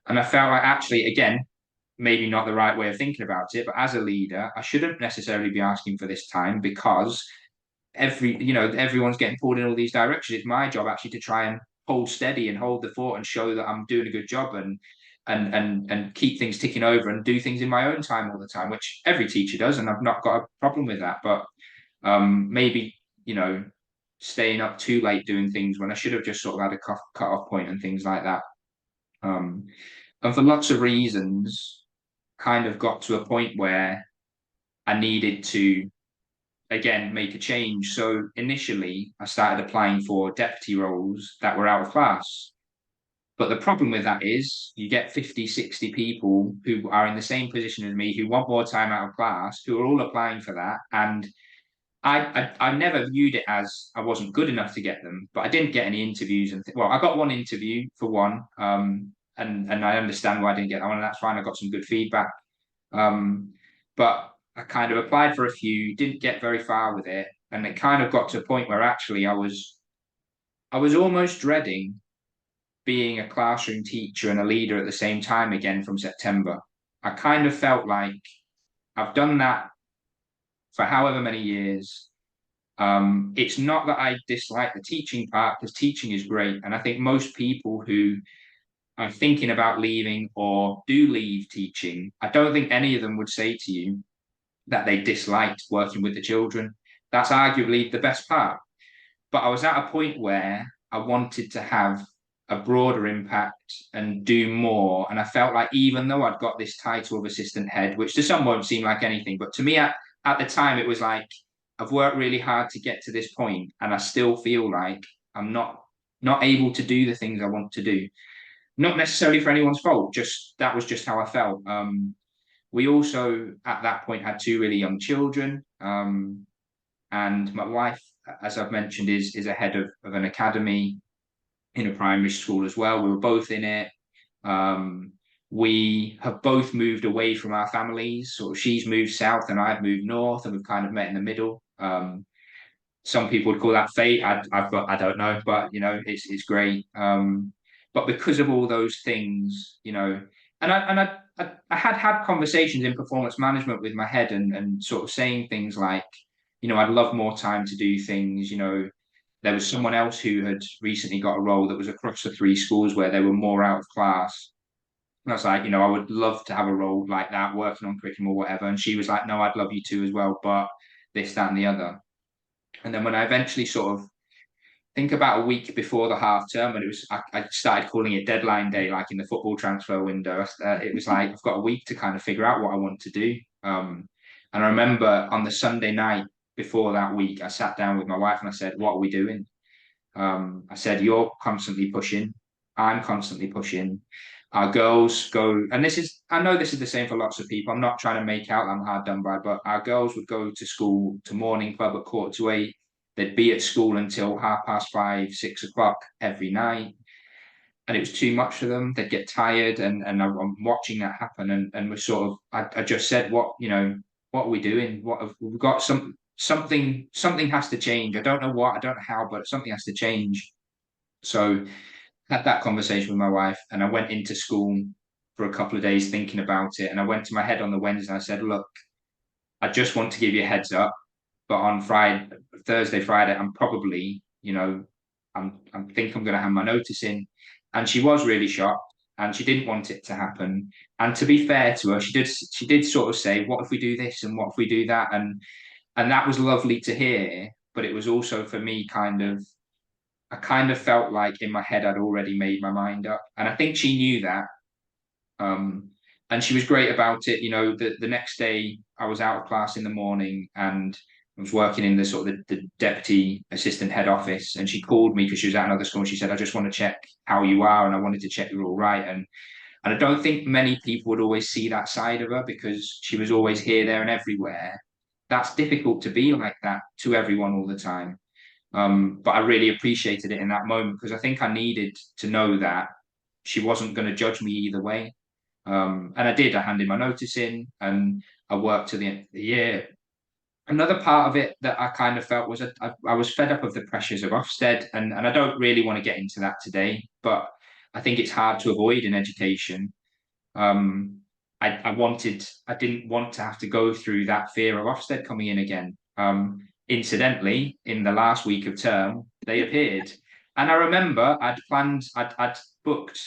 And I felt like, actually, again, maybe not the right way of thinking about it, but as a leader, I shouldn't necessarily be asking for this time, because everyone's getting pulled in all these directions. It's my job actually to try and hold steady and hold the fort and show that I'm doing a good job, and keep things ticking over and do things in my own time all the time, which every teacher does, and I've not got a problem with that. But maybe, staying up too late doing things when I should have just sort of had a cut off point and things like that. And for lots of reasons, kind of got to a point where I needed to again make a change. So initially, I started applying for deputy roles that were out of class. But the problem with that is you get 50, 60 people who are in the same position as me, who want more time out of class, who are all applying for that. And I never viewed it as I wasn't good enough to get them, but I didn't get any interviews. And well, I got one interview for one, and I understand why I didn't get that one, and that's fine. I got some good feedback. But I kind of applied for a few, didn't get very far with it, and it kind of got to a point where actually I was almost dreading being a classroom teacher and a leader at the same time again from September. I kind of felt like I've done that for however many years. It's not that I dislike the teaching part, because teaching is great. And I think most people who are thinking about leaving or do leave teaching, I don't think any of them would say to you that they disliked working with the children. That's arguably the best part. But I was at a point where I wanted to have a broader impact and do more. And I felt like even though I'd got this title of assistant head, which to some won't seem like anything, but to me at the time, it was like, I've worked really hard to get to this point, and I still feel like I'm not able to do the things I want to do. Not necessarily for anyone's fault, just that was just how I felt. We also at that point had two really young children, and my wife, as I've mentioned, is a head of an academy in a primary school as well. We were both in it. We have both moved away from our families. Sort of, she's moved south and I've moved north, and we've kind of met in the middle. Some people would call that fate. I don't know, but it's great. But because of all those things, and I had conversations in performance management with my head, and sort of saying things like, I'd love more time to do things. There was someone else who had recently got a role that was across the three schools where they were more out of class. And I was like, I would love to have a role like that, working on curriculum or whatever. And she was like, no, I'd love you to as well, but this, that, and the other. And then when I eventually sort of think about a week before the half term, and I started calling it deadline day, like in the football transfer window. It was like, I've got a week to kind of figure out what I want to do. And I remember on the Sunday night before that week, I sat down with my wife and I said, what are we doing? I said, you're constantly pushing. I'm constantly pushing. Our girls go, and I know this is the same for lots of people. I'm not trying to make out I'm hard done by, but our girls would go to school, to morning club at 7:45. They'd be at school until 5:30, 6 o'clock every night. And it was too much for them. They'd get tired, and I'm watching that happen. And we're sort of, I just said, what are we doing? What have we got? Something has to change. I don't know what, I don't know how, but something has to change. So had that conversation with my wife, and I went into school for a couple of days thinking about it. And I went to my head on the Wednesday and I said, look, I just want to give you a heads up, but on Thursday, Friday, I'm probably, I think I'm going to have my notice in. And she was really shocked, and she didn't want it to happen. And to be fair to her, she did sort of say, what if we do this and what if we do that? And that was lovely to hear. But it was also for me I kind of felt like in my head I'd already made my mind up. And I think she knew that. And she was great about it. The next day I was out of class in the morning, and I was working in the sort of the deputy assistant head office, and she called me because she was at another school, and she said, I just want to check how you are, and I wanted to check you're all right. And I don't think many people would always see that side of her, because she was always here, there, and everywhere. That's difficult to be like that to everyone all the time. But I really appreciated it in that moment, because I think I needed to know that she wasn't going to judge me either way. And I did. I handed my notice in, and I worked to the end of the year. Another part of it that I kind of felt was I was fed up of the pressures of Ofsted, and I don't really want to get into that today, but I think it's hard to avoid in education. I didn't want to have to go through that fear of Ofsted coming in again. Incidentally, in the last week of term, they appeared. And I remember I'd booked,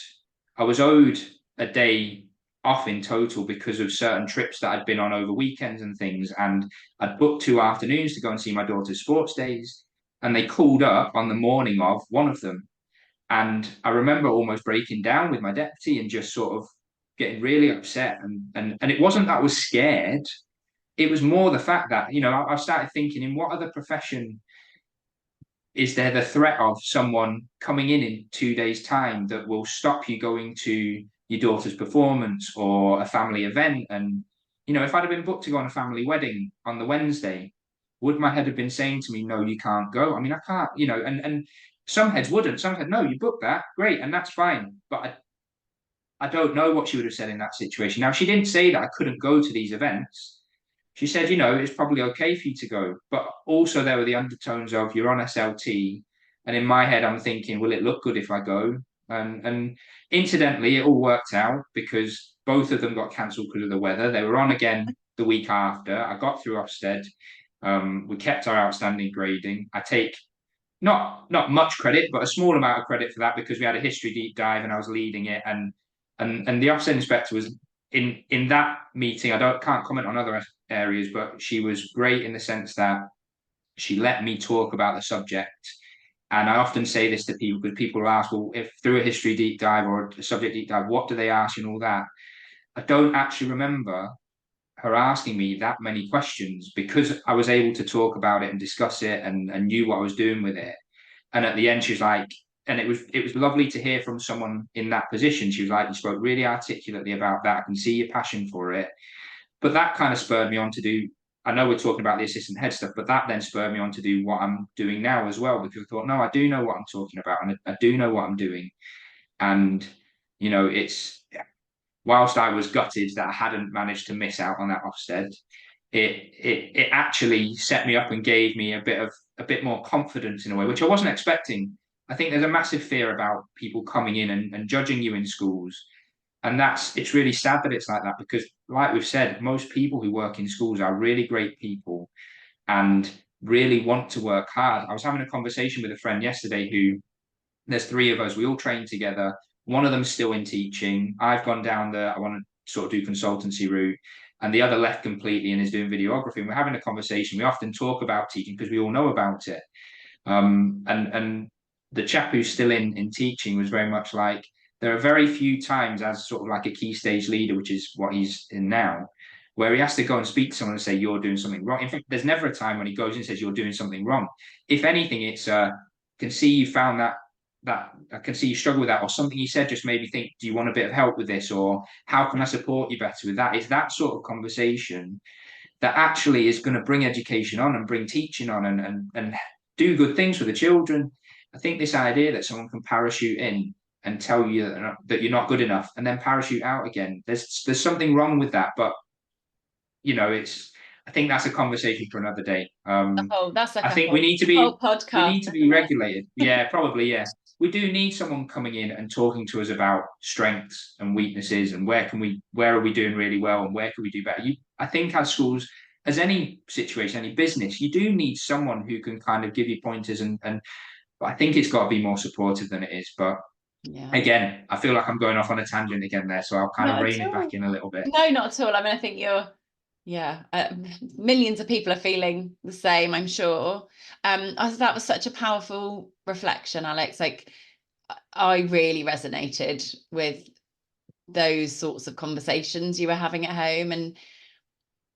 I was owed a day off in total because of certain trips that I'd been on over weekends and things. And I'd booked 2 afternoons to go and see my daughter's sports days. and they called up on the morning of one of them. And I remember almost breaking down with my deputy and just sort of getting really upset. And it wasn't that I was scared. It was more the fact that, I started thinking, in what other profession is there the threat of someone coming in 2 days' time that will stop you going to your daughter's performance or a family event? And, if I'd have been booked to go on a family wedding on the Wednesday, would my head have been saying to me, no, you can't go? I mean, I can't, and some heads wouldn't. Some head, no, you booked that, great, and that's fine. But I don't know what she would have said in that situation. Now, she didn't say that I couldn't go to these events. She said, it's probably okay for you to go. But also there were the undertones of, you're on SLT. And in my head, I'm thinking, will it look good if I go? And incidentally, it all worked out because both of them got cancelled because of the weather. They were on again the week after. I got through Ofsted. We kept our outstanding grading. I take not much credit, but a small amount of credit for that, because we had a history deep dive and I was leading it. And the Ofsted inspector was in that meeting. Can't comment on other areas, but she was great in the sense that she let me talk about the subject. And I often say this to people, because people will ask, well, if through a history deep dive or a subject deep dive, what do they ask and all that? I don't actually remember her asking me that many questions, because I was able to talk about it and discuss it and knew what I was doing with it. And at the end, she was like, and it was lovely to hear from someone in that position. She was like, you spoke really articulately about that. I can see your passion for it. But that kind of spurred me on to do, I know we're talking about the assistant head stuff, but that then spurred me on to do what I'm doing now as well, because I thought, no, I do know what I'm talking about, and I do know what I'm doing. And, it's, whilst I was gutted that I hadn't managed to miss out on that Ofsted, it actually set me up and gave me a bit more confidence in a way, which I wasn't expecting. I think there's a massive fear about people coming in and judging you in schools. And it's really sad that it's like that, because like we've said, most people who work in schools are really great people and really want to work hard. I was having a conversation with a friend yesterday who, there's three of us, we all train together. One of them's still in teaching. I've gone down I want to sort of do consultancy route. And the other left completely and is doing videography. And we're having a conversation. We often talk about teaching because we all know about it. And the chap who's still in teaching was very much like, there are very few times as sort of like a key stage leader, which is what he's in now, where he has to go and speak to someone and say, you're doing something wrong. In fact, there's never a time when he goes and says, you're doing something wrong. If anything, it's can see you found that I can see you struggle with that, or something you said just made me think, do you want a bit of help with this, or how can I support you better with that? It's that sort of conversation that actually is going to bring education on and bring teaching on and do good things for the children. I think this idea that someone can parachute in and tell you that you're not good enough and then parachute out again, there's something wrong with that. But I think that's a conversation for another day. That's like I think we need to whole be podcast, regulated. Yeah, probably. Yeah, we do need someone coming in and talking to us about strengths and weaknesses and where are we doing really well and where can we do better. I think as schools, as any situation, any business, you do need someone who can kind of give you pointers and I think it's got to be more supportive than it is. But again, I feel like I'm going off on a tangent again there, so I'll kind of rein it back in a little bit. No, not at all. I mean, I think millions of people are feeling the same, I'm sure. That was such a powerful reflection, Alex. Like, I really resonated with those sorts of conversations you were having at home. And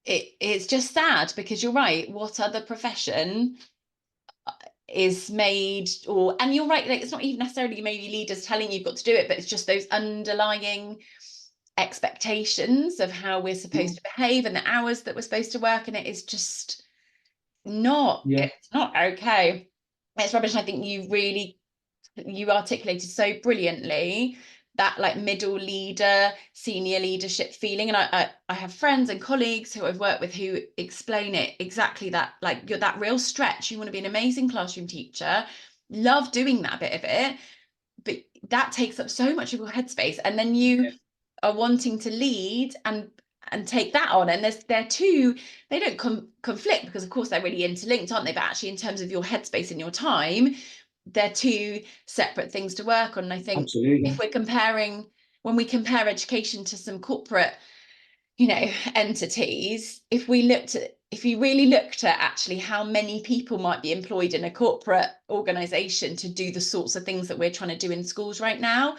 it's just sad, because you're right. What other profession is made, and you're right, like, it's not even necessarily maybe leaders telling you've got to do it, but it's just those underlying expectations of how we're supposed to behave and the hours that we're supposed to work, and it is just it's not okay. It's rubbish. I think you articulated so brilliantly that like middle leader, senior leadership feeling. And I have friends and colleagues who I've worked with who explain it exactly that, like, you're that real stretch. You want to be an amazing classroom teacher, love doing that bit of it, but that takes up so much of your headspace. And then you are wanting to lead and take that on. And they're two, they don't conflict, because of course they're really interlinked, aren't they? But actually, in terms of your headspace and your time, they're two separate things to work on. And I think if when we compare education to some corporate, entities, if we looked at if you really looked at actually how many people might be employed in a corporate organization to do the sorts of things that we're trying to do in schools right now,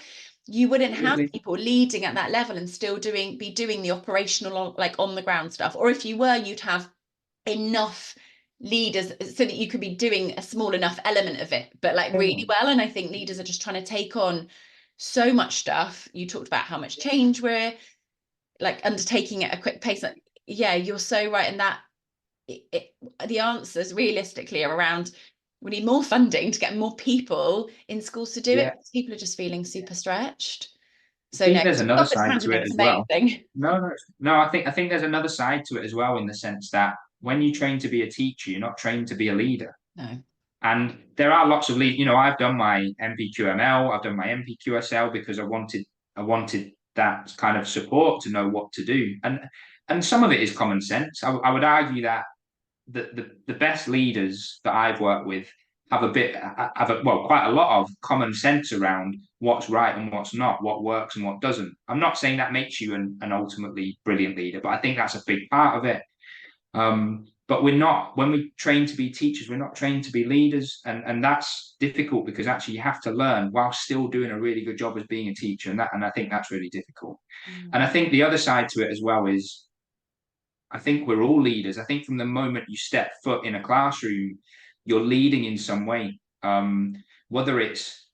you wouldn't have Absolutely. people leading at that level and still be doing the operational, like on the ground stuff. Or if you were, you'd have enough leaders so that you could be doing a small enough element of it, but like really well. And I think leaders are just trying to take on so much stuff. You talked about how much change we're like undertaking at a quick pace. Like, yeah, you're so right. And that the answers realistically are around, we need more funding to get more people in schools to do Yeah. it. People are just feeling super stretched. I So no, think there's another stop it side to tangent, it it's as well. amazing. No. I think there's another side to it as well, in the sense that when you train to be a teacher, you're not trained to be a leader. No. And there are lots of lead. I've done my MPQML, I've done my MPQSL because I wanted that kind of support to know what to do. And some of it is common sense. I would argue that the best leaders that I've worked with have quite a lot of common sense around what's right and what's not, what works and what doesn't. I'm not saying that makes you an ultimately brilliant leader, but I think that's a big part of it. But we're not, when we train to be teachers, we're not trained to be leaders. And that's difficult, because actually you have to learn while still doing a really good job as being a teacher. And I think that's really difficult. And I think the other side to it as well is, I think we're all leaders. I think from the moment you step foot in a classroom, you're leading in some way. Whether it's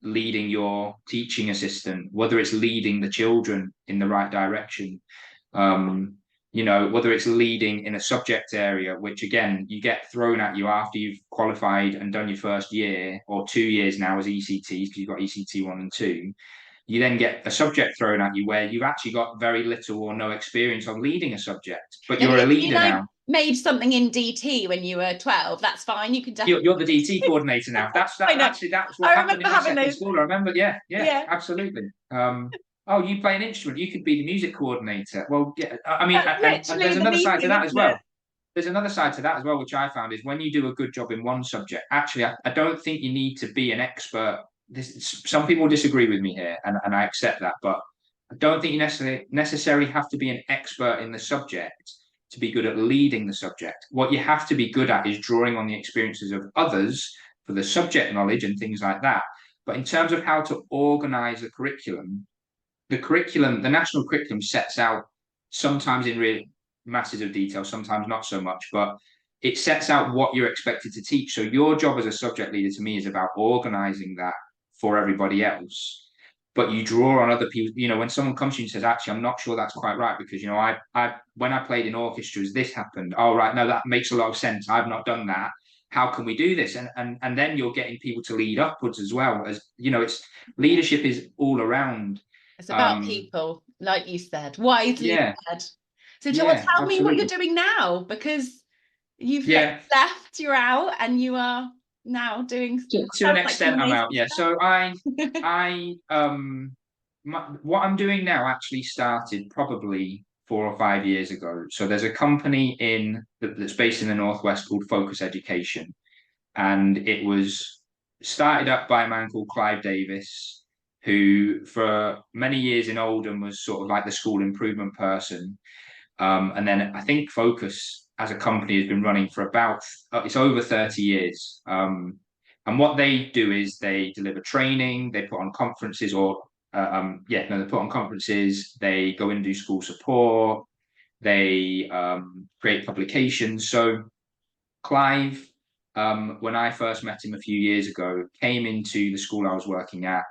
leading your teaching assistant, whether it's leading the children in the right direction, whether it's leading in a subject area, which again, you get thrown at you after you've qualified and done your first year or 2 years now as ECTs, because you've got ECT 1 and 2. You then get a subject thrown at you where you've actually got very little or no experience of leading a subject, but Yeah, you're a if you leader like now. made something in DT when you were 12, that's fine. You can You're, definitely. you're the DT coordinator now. That's I that. know. Actually, that's what I happened remember in my having second those. school. I remember. Yeah, yeah, Yeah, absolutely. Oh, you play an instrument. You could be the music coordinator. Well, yeah. I mean, that's and literally there's the another side to meeting, that as isn't it? well. There's another side to that as well, which I found is when you do a good job in one subject. Actually, I don't think you need to be an expert. Some people disagree with me here, and I accept that, but I don't think you necessarily have to be an expert in the subject to be good at leading the subject. What you have to be good at is drawing on the experiences of others for the subject knowledge and things like that. But in terms of how to organize the national curriculum sets out, sometimes in real masses of detail, sometimes not so much, but it sets out what you're expected to teach. So your job as a subject leader to me is about organizing that for everybody else. But you draw on other people. When someone comes to you and says, "Actually, I'm not sure that's quite right because I when I played in orchestras, this happened. Oh, right, no, that makes a lot of sense. I've not done that. How can we do this?" And then you're getting people to lead upwards as well. As it's leadership is all around. It's about um, people, like you said, wisely yeah, said. So, Joel, yeah, tell me what you're absolutely. doing now, because you've Yeah, left, you're out, and you are now doing what to an sounds like some extent, I'm out. amazing Yeah, so what I'm doing now actually started probably 4 or 5 years ago. So there's a company that's based in the Northwest called Focus Education, and it was started up by a man called Clive Davis, who for many years in Oldham was sort of like the school improvement person. And then I think Focus as a company has been running for about it's over 30 years. And what they do is they deliver training, they put on conferences, they put on conferences, they go in and do school support, they create publications. So Clive, when I first met him a few years ago, came into the school I was working at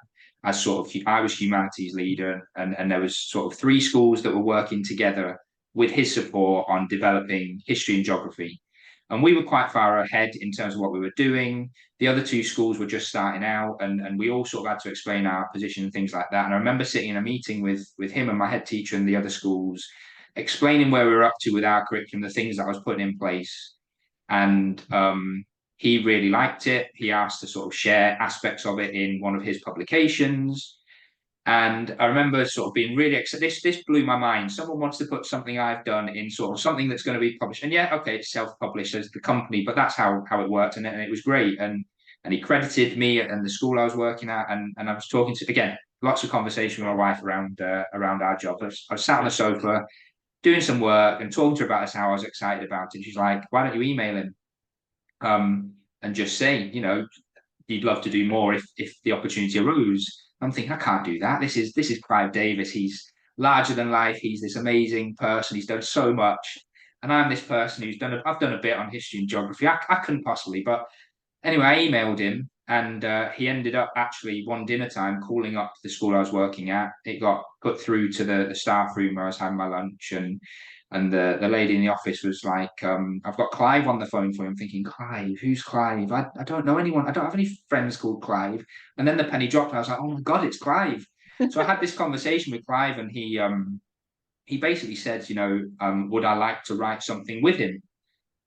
as I was humanities leader, and there was sort of three schools that were working together with his support on developing history and geography. And we were quite far ahead in terms of what we were doing. The other two schools were just starting out, and we all sort of had to explain our position and things like that. And I remember sitting in a meeting with him and my head teacher and the other schools, explaining where we were up to with our curriculum, the things that I was putting in place. And he really liked it. He asked to sort of share aspects of it in one of his publications. And I remember sort of being really excited. This blew my mind. Someone wants to put something I've done in sort of something that's going to be published. And yeah, okay, it's self-published as the company, but that's how it worked. And it was great. And he credited me and the school I was working at. And I was talking to, again, lots of conversation with my wife around our job. I was sat on the sofa, doing some work and talking to her about this, how I was excited about it. She's like, why don't you email him and just say, you'd love to do more if the opportunity arose. I'm thinking, I can't do that. This is Clive Davis. He's larger than life. He's this amazing person. He's done so much. And I'm this person I've done a bit on history and geography. I couldn't possibly, but anyway, I emailed him, and he ended up actually one dinner time calling up the school I was working at. It got put through to the staff room where I was having my lunch, and the lady in the office was like, I've got Clive on the phone for him. I'm thinking, Clive, who's Clive? I don't know anyone. I don't have any friends called Clive. And then the penny dropped, and I was like, oh my God, it's Clive. So I had this conversation with Clive, and he basically said, would I like to write something with him?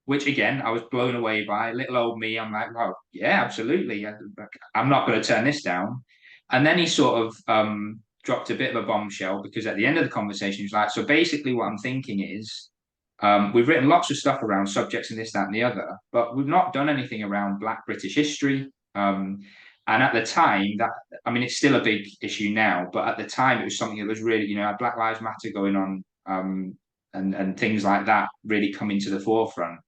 Which again, I was blown away by. Little old me, I'm like, well, yeah, absolutely. I'm not going to turn this down. And then he sort of dropped a bit of a bombshell, because at the end of the conversation, he was like, so basically what I'm thinking is, we've written lots of stuff around subjects and this, that, and the other, but we've not done anything around Black British history. And at the time, I mean, it's still a big issue now, but at the time, it was something that was really, had Black Lives Matter going on, and things like that really coming to the forefront.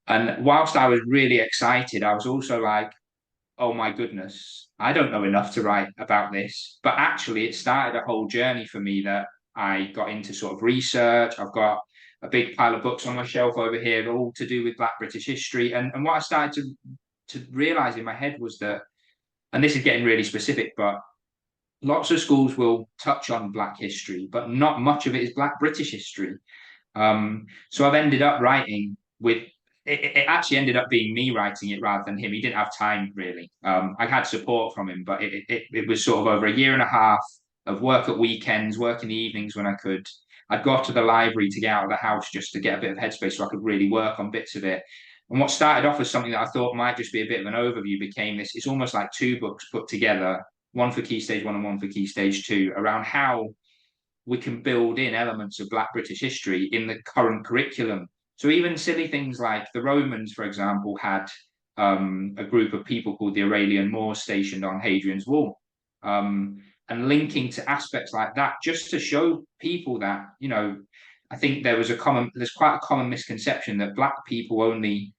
And whilst I was really excited, I was also like, oh my goodness, I don't know enough to write about this. But actually, it started a whole journey for me that I got into sort of research. I've got a big pile of books on my shelf over here, all to do with Black British history. And what I started to realize in my head was that, and this is getting really specific, but lots of schools will touch on Black history, but not much of it is Black British history. So I've ended up writing with it actually ended up being me writing it rather than him. He didn't have time really. I had support from him, but it was sort of over a year and a half of work at weekends, work in the evenings when I could. I'd go to the library to get out of the house just to get a bit of headspace so I could really work on bits of it. And what started off as something that I thought might just be a bit of an overview became this. It's almost like two books put together, one for Key Stage 1 and one for Key Stage 2, around how we can build in elements of Black British history in the current curriculum. So even silly things like the Romans, for example, had a group of people called the Aurelian Moors stationed on Hadrian's Wall, and linking to aspects like that, just to show people that, I think there's quite a common misconception that Black people only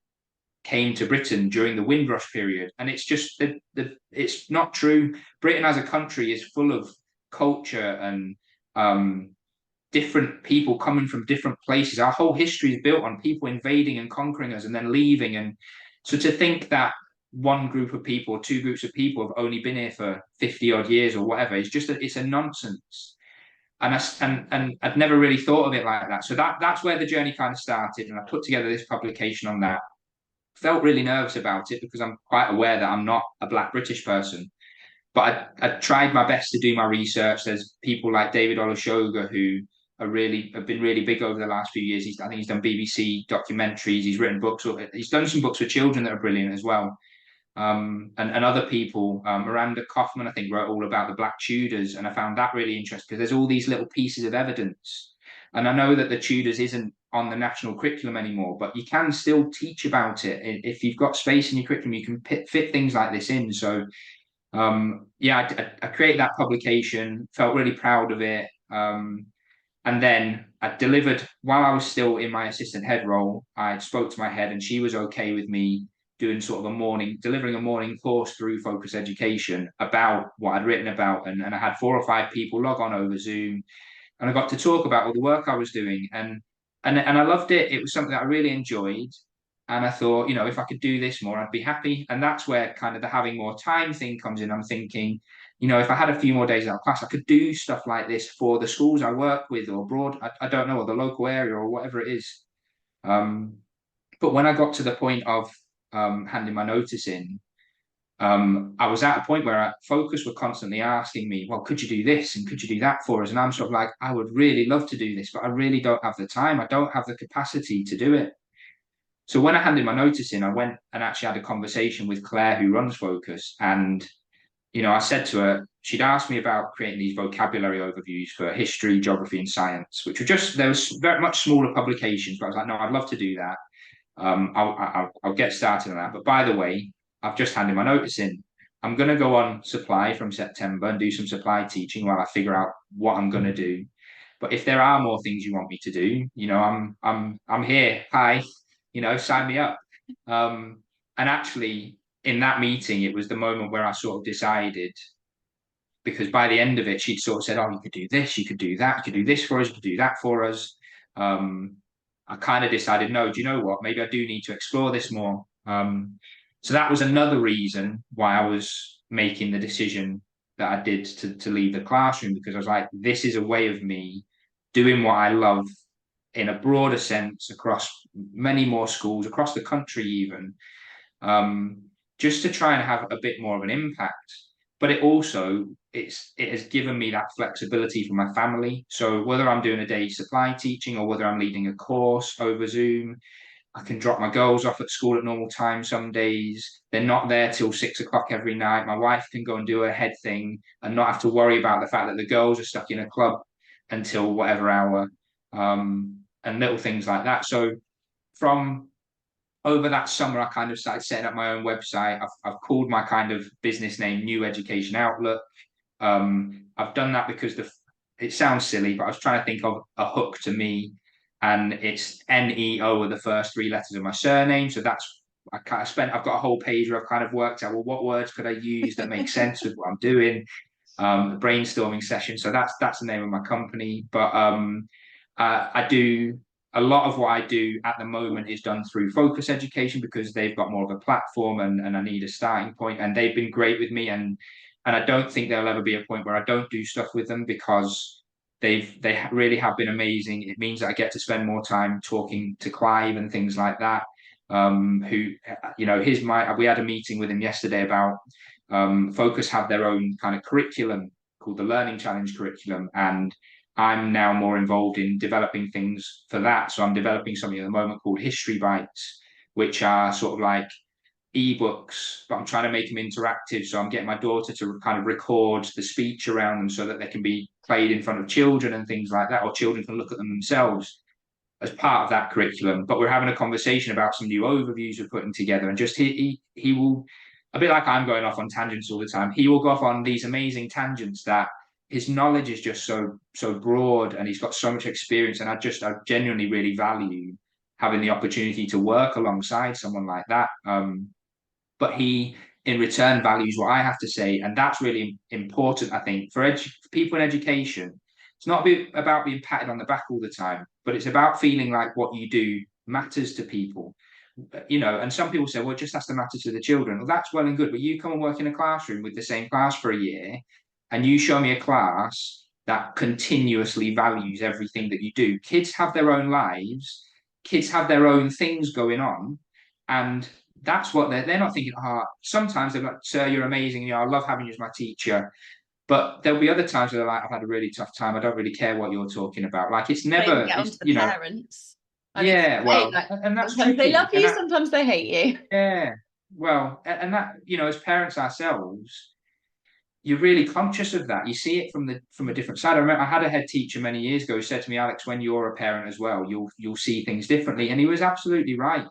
came to Britain during the Windrush period, and it's just it's not true. Britain as a country is full of culture and different people coming from different places. Our whole history is built on people invading and conquering us and then leaving. And so to think that one group of people or two groups of people have only been here for 50 odd years or whatever, it's a nonsense. And I'd never really thought of it like that. So that's where the journey kind of started. And I put together this publication on that. Felt really nervous about it because I'm quite aware that I'm not a Black British person. But I tried my best to do my research. There's people like David Olusoga who have been really big over the last few years. I think he's done BBC documentaries. He's written books. He's done some books for children that are brilliant as well. And other people, Miranda Kaufman, I think, wrote all about the Black Tudors, and I found that really interesting because there's all these little pieces of evidence. And I know that the Tudors isn't on the national curriculum anymore, but you can still teach about it. If you've got space in your curriculum, you can fit things like this in. So I created that publication, felt really proud of it. And then I delivered, while I was still in my assistant head role, I spoke to my head and she was okay with me doing sort of delivering a morning course through Focus Education about what I'd written about. And I had 4 or 5 people log on over Zoom, and I got to talk about all the work I was doing. And I loved it. It was something that I really enjoyed. And I thought, if I could do this more, I'd be happy. And that's where kind of the having more time thing comes in. I'm thinking, if I had a few more days out of class, I could do stuff like this for the schools I work with or abroad, I don't know, or the local area or whatever it is. But when I got to the point of handing my notice in, I was at a point where Focus were constantly asking me, well, could you do this and could you do that for us? And I'm sort of like, I would really love to do this, but I really don't have the time. I don't have the capacity to do it. So when I handed my notice in, I went and actually had a conversation with Claire, who runs Focus. And, I said to her, she'd asked me about creating these vocabulary overviews for history, geography, and science, which were there was very much smaller publications, but I was like, no, I'd love to do that. I'll get started on that. But by the way, I've just handed my notice in. I'm going to go on supply from September and do some supply teaching while I figure out what I'm going to do. But if there are more things you want me to do, I'm here. Hi, sign me up. And actually, in that meeting, it was the moment where I sort of decided, because by the end of it, she'd sort of said, "Oh, you could do this, you could do that, you could do this for us, you could do that for us." Um, I kind of decided, no, do you know what? Maybe I do need to explore this more. So that was another reason why I was making the decision that I did to leave the classroom, because I was like, this is a way of me doing what I love in a broader sense across many more schools, across the country even, um, just to try and have a bit more of an impact. But it has given me that flexibility for my family. So whether I'm doing a day supply teaching or whether I'm leading a course over Zoom, I can drop my girls off at school at normal time some days. They're not there till 6 o'clock every night. My wife can go and do her head thing and not have to worry about the fact that the girls are stuck in a club until whatever hour, and little things like that. So from over that summer, I kind of started setting up my own website. I've called my kind of business name New Education Outlook. I've done that because it sounds silly, but I was trying to think of a hook to me, and it's NEO are the first three letters of my surname. So I've got a whole page where I've kind of worked out, well, what words could I use that make sense with what I'm doing? Brainstorming session. So that's the name of my company. But I do a lot of what I do at the moment is done through Focus Education, because they've got more of a platform, and I need a starting point, and they've been great with me, and I don't think there'll ever be a point where I don't do stuff with them, because they really have been amazing. It means that I get to spend more time talking to Clive and things like that. Who, we had a meeting with him yesterday about Focus have their own kind of curriculum called the Learning Challenge curriculum, and I'm now more involved in developing things for that. So I'm developing something at the moment called History Bites, which are sort of like ebooks, but I'm trying to make them interactive. So I'm getting my daughter to kind of record the speech around them so that they can be played in front of children and things like that, or children can look at them themselves as part of that curriculum. But we're having a conversation about some new overviews we're putting together, and just he will, a bit like I'm going off on tangents all the time, he will go off on these amazing tangents that his knowledge is just so broad, and he's got so much experience, and I genuinely really value having the opportunity to work alongside someone like that. But he in return values what I have to say, and that's really important, I think, for people in education. It's not about being patted on the back all the time, but it's about feeling like what you do matters to people. And some people say, well, it just has to matter to the children. Well, that's well and good, but you come and work in a classroom with the same class for a year, and you show me a class that continuously values everything that you do. Kids have their own lives, kids have their own things going on, and that's what they're not thinking. Sometimes they're like, "Sir, you're amazing. I love having you as my teacher." But there'll be other times where they're like, "I've had a really tough time. I don't really care what you're talking about." Like it's never, get onto the parents. Yeah, well, and that's sometimes they tricky. love you, sometimes they hate you. Yeah, well, and that, as parents ourselves, you're really conscious of that. You see it from a different side. I remember I had a head teacher many years ago who said to me, "Alex, when you're a parent as well, you'll see things differently," and he was absolutely right.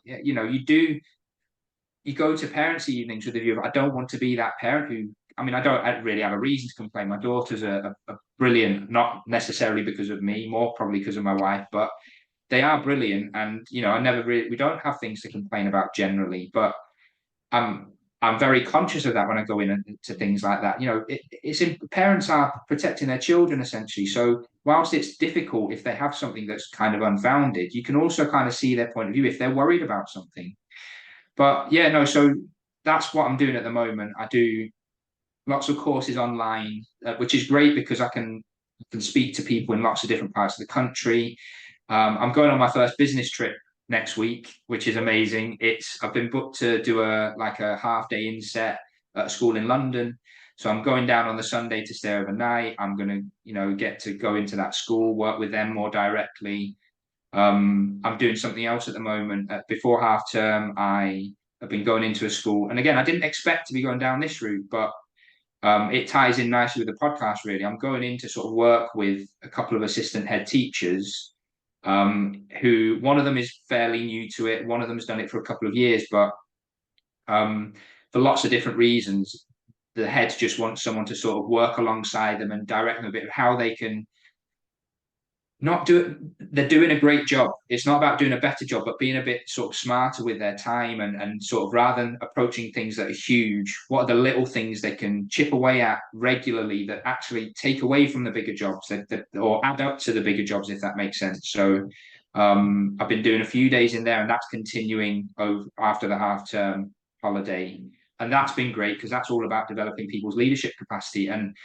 You go to parents' evenings with the view of, I don't want to be that parent who, I don't really have a reason to complain. My daughters are brilliant, not necessarily because of me, more probably because of my wife, but they are brilliant. And, we don't have things to complain about generally, but I'm very conscious of that when I go into things like that. Parents are protecting their children essentially. So whilst it's difficult if they have something that's kind of unfounded, you can also kind of see their point of view if they're worried about something. But yeah, no, so that's what I'm doing at the moment. I do lots of courses online, which is great because I can speak to people in lots of different parts of the country. I'm going on my first business trip next week, which is amazing. I've been booked to do a half day inset at a school in London. So I'm going down on the Sunday to stay overnight. I'm going to, get to go into that school, work with them more directly. I'm doing something else at the moment. Before half term, I have been going into a school, and again, I didn't expect to be going down this route, but it ties in nicely with the podcast. Really, I'm going in to sort of work with a couple of assistant head teachers, who one of them is fairly new to it, one of them has done it for a couple of years, but for lots of different reasons, the heads just want someone to sort of work alongside them and direct them a bit of how they can not do they're doing a great job. It's not about doing a better job, but being a bit sort of smarter with their time, and sort of, rather than approaching things that are huge, what are the little things they can chip away at regularly that actually take away from the bigger jobs, or add up to the bigger jobs, if that makes sense. So I've been doing a few days in there, and that's continuing over after the half term holiday. And that's been great because that's all about developing people's leadership capacity. And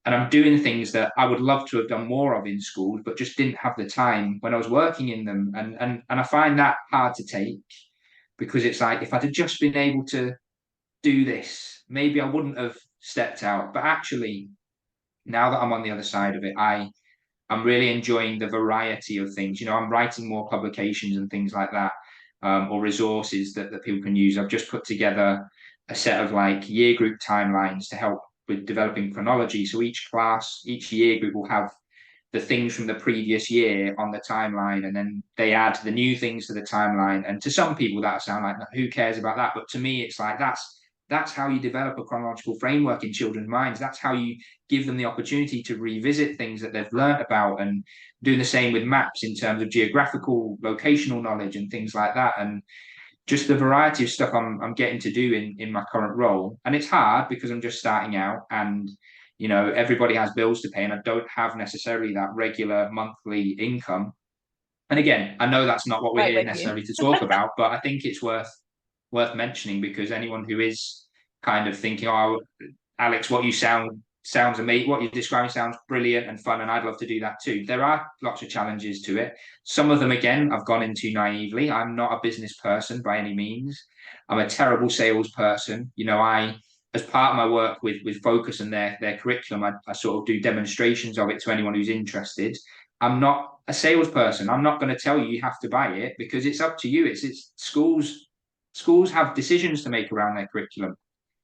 I'm doing things that I would love to have done more of in schools, but just didn't have the time when I was working in them. And I find that hard to take, because it's like, if I'd have just been able to do this, maybe I wouldn't have stepped out. But actually, now that I'm on the other side of it, I'm really enjoying the variety of things. I'm writing more publications and things like that, or resources that people can use. I've just put together a set of like year group timelines to help with developing chronology. So each class, each year group will have the things from the previous year on the timeline, and then they add the new things to the timeline. And to some people that sound like, who cares about that? But to me, it's like, that's how you develop a chronological framework in children's minds. That's how you give them the opportunity to revisit things that they've learned about, and doing the same with maps in terms of geographical locational knowledge and things like that. And just the variety of stuff I'm getting to do in my current role. And it's hard because I'm just starting out, and everybody has bills to pay, and I don't have necessarily that regular monthly income. And again, I know that's not what we're Right here with you. necessarily to talk about, but I think it's worth mentioning, because anyone who is kind of thinking, oh, Alex, what you sounds amazing. What you're describing sounds brilliant and fun, and I'd love to do that too. There are lots of challenges to it. Some of them, again, I've gone into naively. I'm not a business person by any means. I'm a terrible salesperson. As part of my work with Focus and their curriculum, I sort of do demonstrations of it to anyone who's interested. I'm not a salesperson. I'm not going to tell you you have to buy it, because it's up to you. It's schools have decisions to make around their curriculum.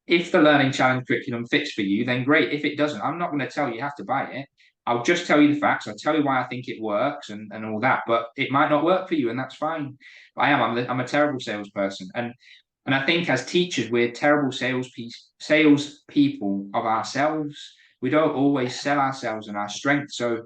If the learning challenge curriculum fits for you, then great. If it doesn't, I'm not going to tell you have to buy it. I'll just tell you the facts. I'll tell you why I think it works, and all that. But it might not work for you, and that's fine. But I'm a terrible salesperson, and I think as teachers, we're terrible sales people of ourselves. We don't always sell ourselves and our strengths. So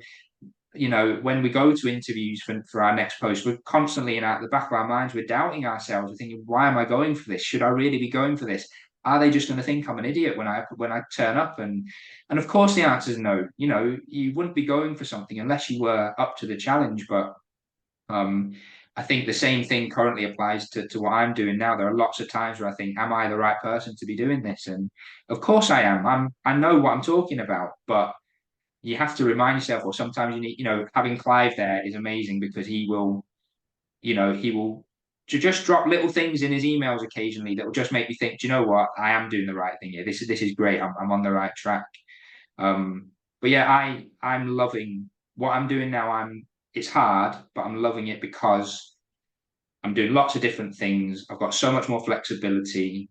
when we go to interviews for our next post, we're constantly, at the back of our minds, we're doubting ourselves. We're thinking, why am I going for this? Should I really be going for this? Are they just going to think I'm an idiot when I turn up? And of course the answer is no. You wouldn't be going for something unless you were up to the challenge. But um, I think the same thing currently applies to what I'm doing now. There are lots of times where I think, am I the right person to be doing this? And of course I am. I know what I'm talking about, but you have to remind yourself, or sometimes you need, having Clive there is amazing, because he will to just drop little things in his emails occasionally that will just make me think, do you know what? I am doing the right thing here. This is great. I'm on the right track. But yeah, I'm loving what I'm doing now. It's hard, but I'm loving it because I'm doing lots of different things. I've got so much more flexibility.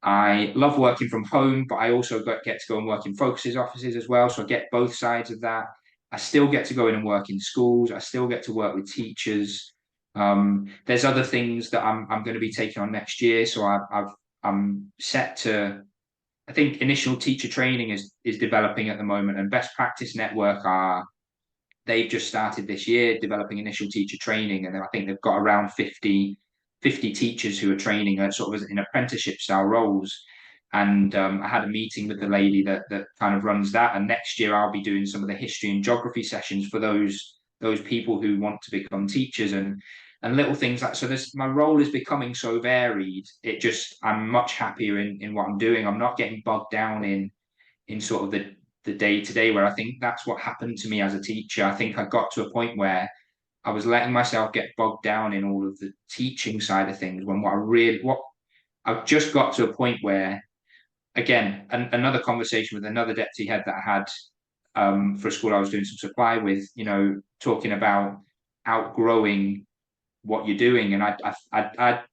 I love working from home, but I also get to go and work in Focus's offices as well. So I get both sides of that. I still get to go in and work in schools. I still get to work with teachers. There's other things that I'm going to be taking on next year. So I'm set to. I think initial teacher training is developing at the moment, and Best Practice Network they've just started this year developing initial teacher training, and I think they've got around 50 teachers who are training at sort of in apprenticeship style roles. And I had a meeting with the lady that kind of runs that, and next year I'll be doing some of the history and geography sessions for those people who want to become teachers, and little things like so. My role is becoming so varied. I'm much happier in what I'm doing. I'm not getting bogged down in sort of the day to day, where I think that's what happened to me as a teacher. I think I got to a point where I was letting myself get bogged down in all of the teaching side of things, when what I've just got to a point where, again, another conversation with another deputy head that I had for a school I was doing some supply with, talking about outgrowing what you're doing, and I'd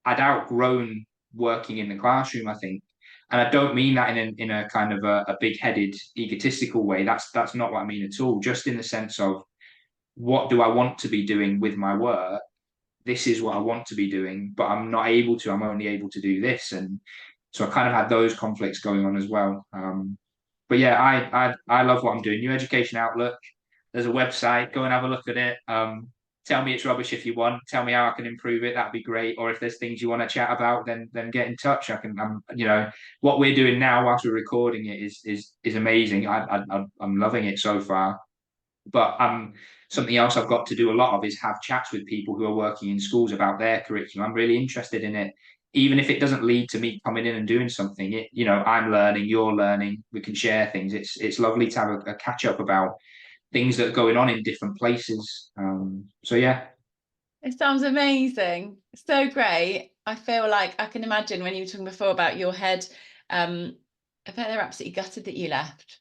outgrown working in the classroom, I think. And I don't mean that in a kind of a big-headed, egotistical way. That's not what I mean at all. Just in the sense of, what do I want to be doing with my work? This is what I want to be doing, but I'm not able to. I'm only able to do this, and so I kind of had those conflicts going on as well. But yeah, I love what I'm doing. New Education Outlook. there's a website. Go and have a look at it. Tell me it's rubbish if you want. Tell me how I can improve it. That'd be great. Or if there's things you want to chat about, then get in touch. What we're doing now whilst we're recording it is amazing. I'm loving it so far. But something else I've got to do a lot of is have chats with people who are working in schools about their curriculum. I'm really interested in it, even if it doesn't lead to me coming in and doing something. I'm learning, you're learning. We can share things. It's lovely to have a catch up about things that are going on in different places. So yeah. It sounds amazing. So great. I feel like I can imagine when you were talking before about your head, I bet they're absolutely gutted that you left.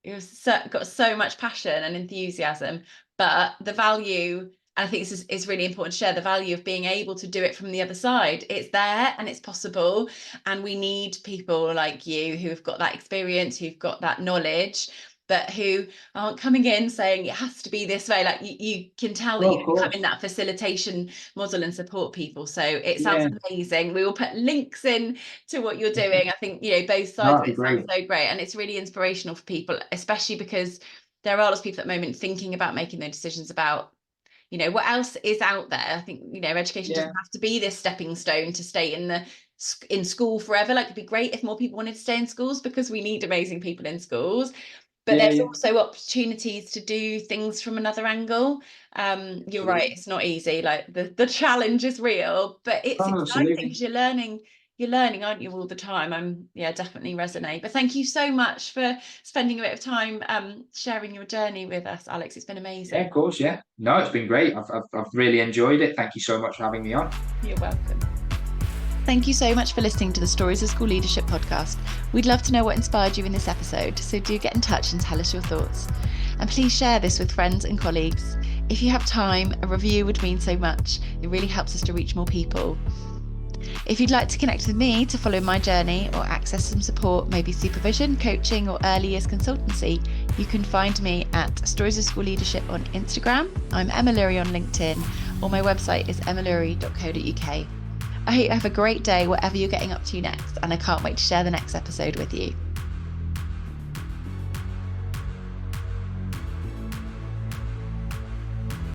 It was got so much passion and enthusiasm, but the value, and I think this is really important to share, the value of being able to do it from the other side. It's there and it's possible, and we need people like you who have got that experience, who've got that knowledge, but who aren't coming in saying it has to be this way. Like you can tell that you have in that facilitation model and support people. So it sounds amazing. We will put links in to what you're doing. I think, both sides of it sounds so great. And it's really inspirational for people, especially because there are lots of people at the moment thinking about making those decisions about, what else is out there. I think, education doesn't have to be this stepping stone to stay in school forever. Like, it'd be great if more people wanted to stay in schools, because we need amazing people in schools. But there's also opportunities to do things from another angle. You're right, it's not easy. Like the challenge is real, but it's exciting because you're learning, aren't you, all the time? Definitely resonate. But thank you so much for spending a bit of time sharing your journey with us, Alex. It's been amazing. Yeah, of course, yeah. No, it's been great. I've really enjoyed it. Thank you so much for having me on. You're welcome. Thank you so much for listening to the Stories of School Leadership podcast. We'd love to know what inspired you in this episode, so do get in touch and tell us your thoughts. And please share this with friends and colleagues. If you have time, a review would mean so much. It really helps us to reach more people. If you'd like to connect with me to follow my journey or access some support, maybe supervision, coaching or early years consultancy, you can find me at Stories of School Leadership on Instagram. I'm Emma Lurie on LinkedIn, or my website is emmalurie.co.uk. I hope you have a great day, whatever you're getting up to next, and I can't wait to share the next episode with you.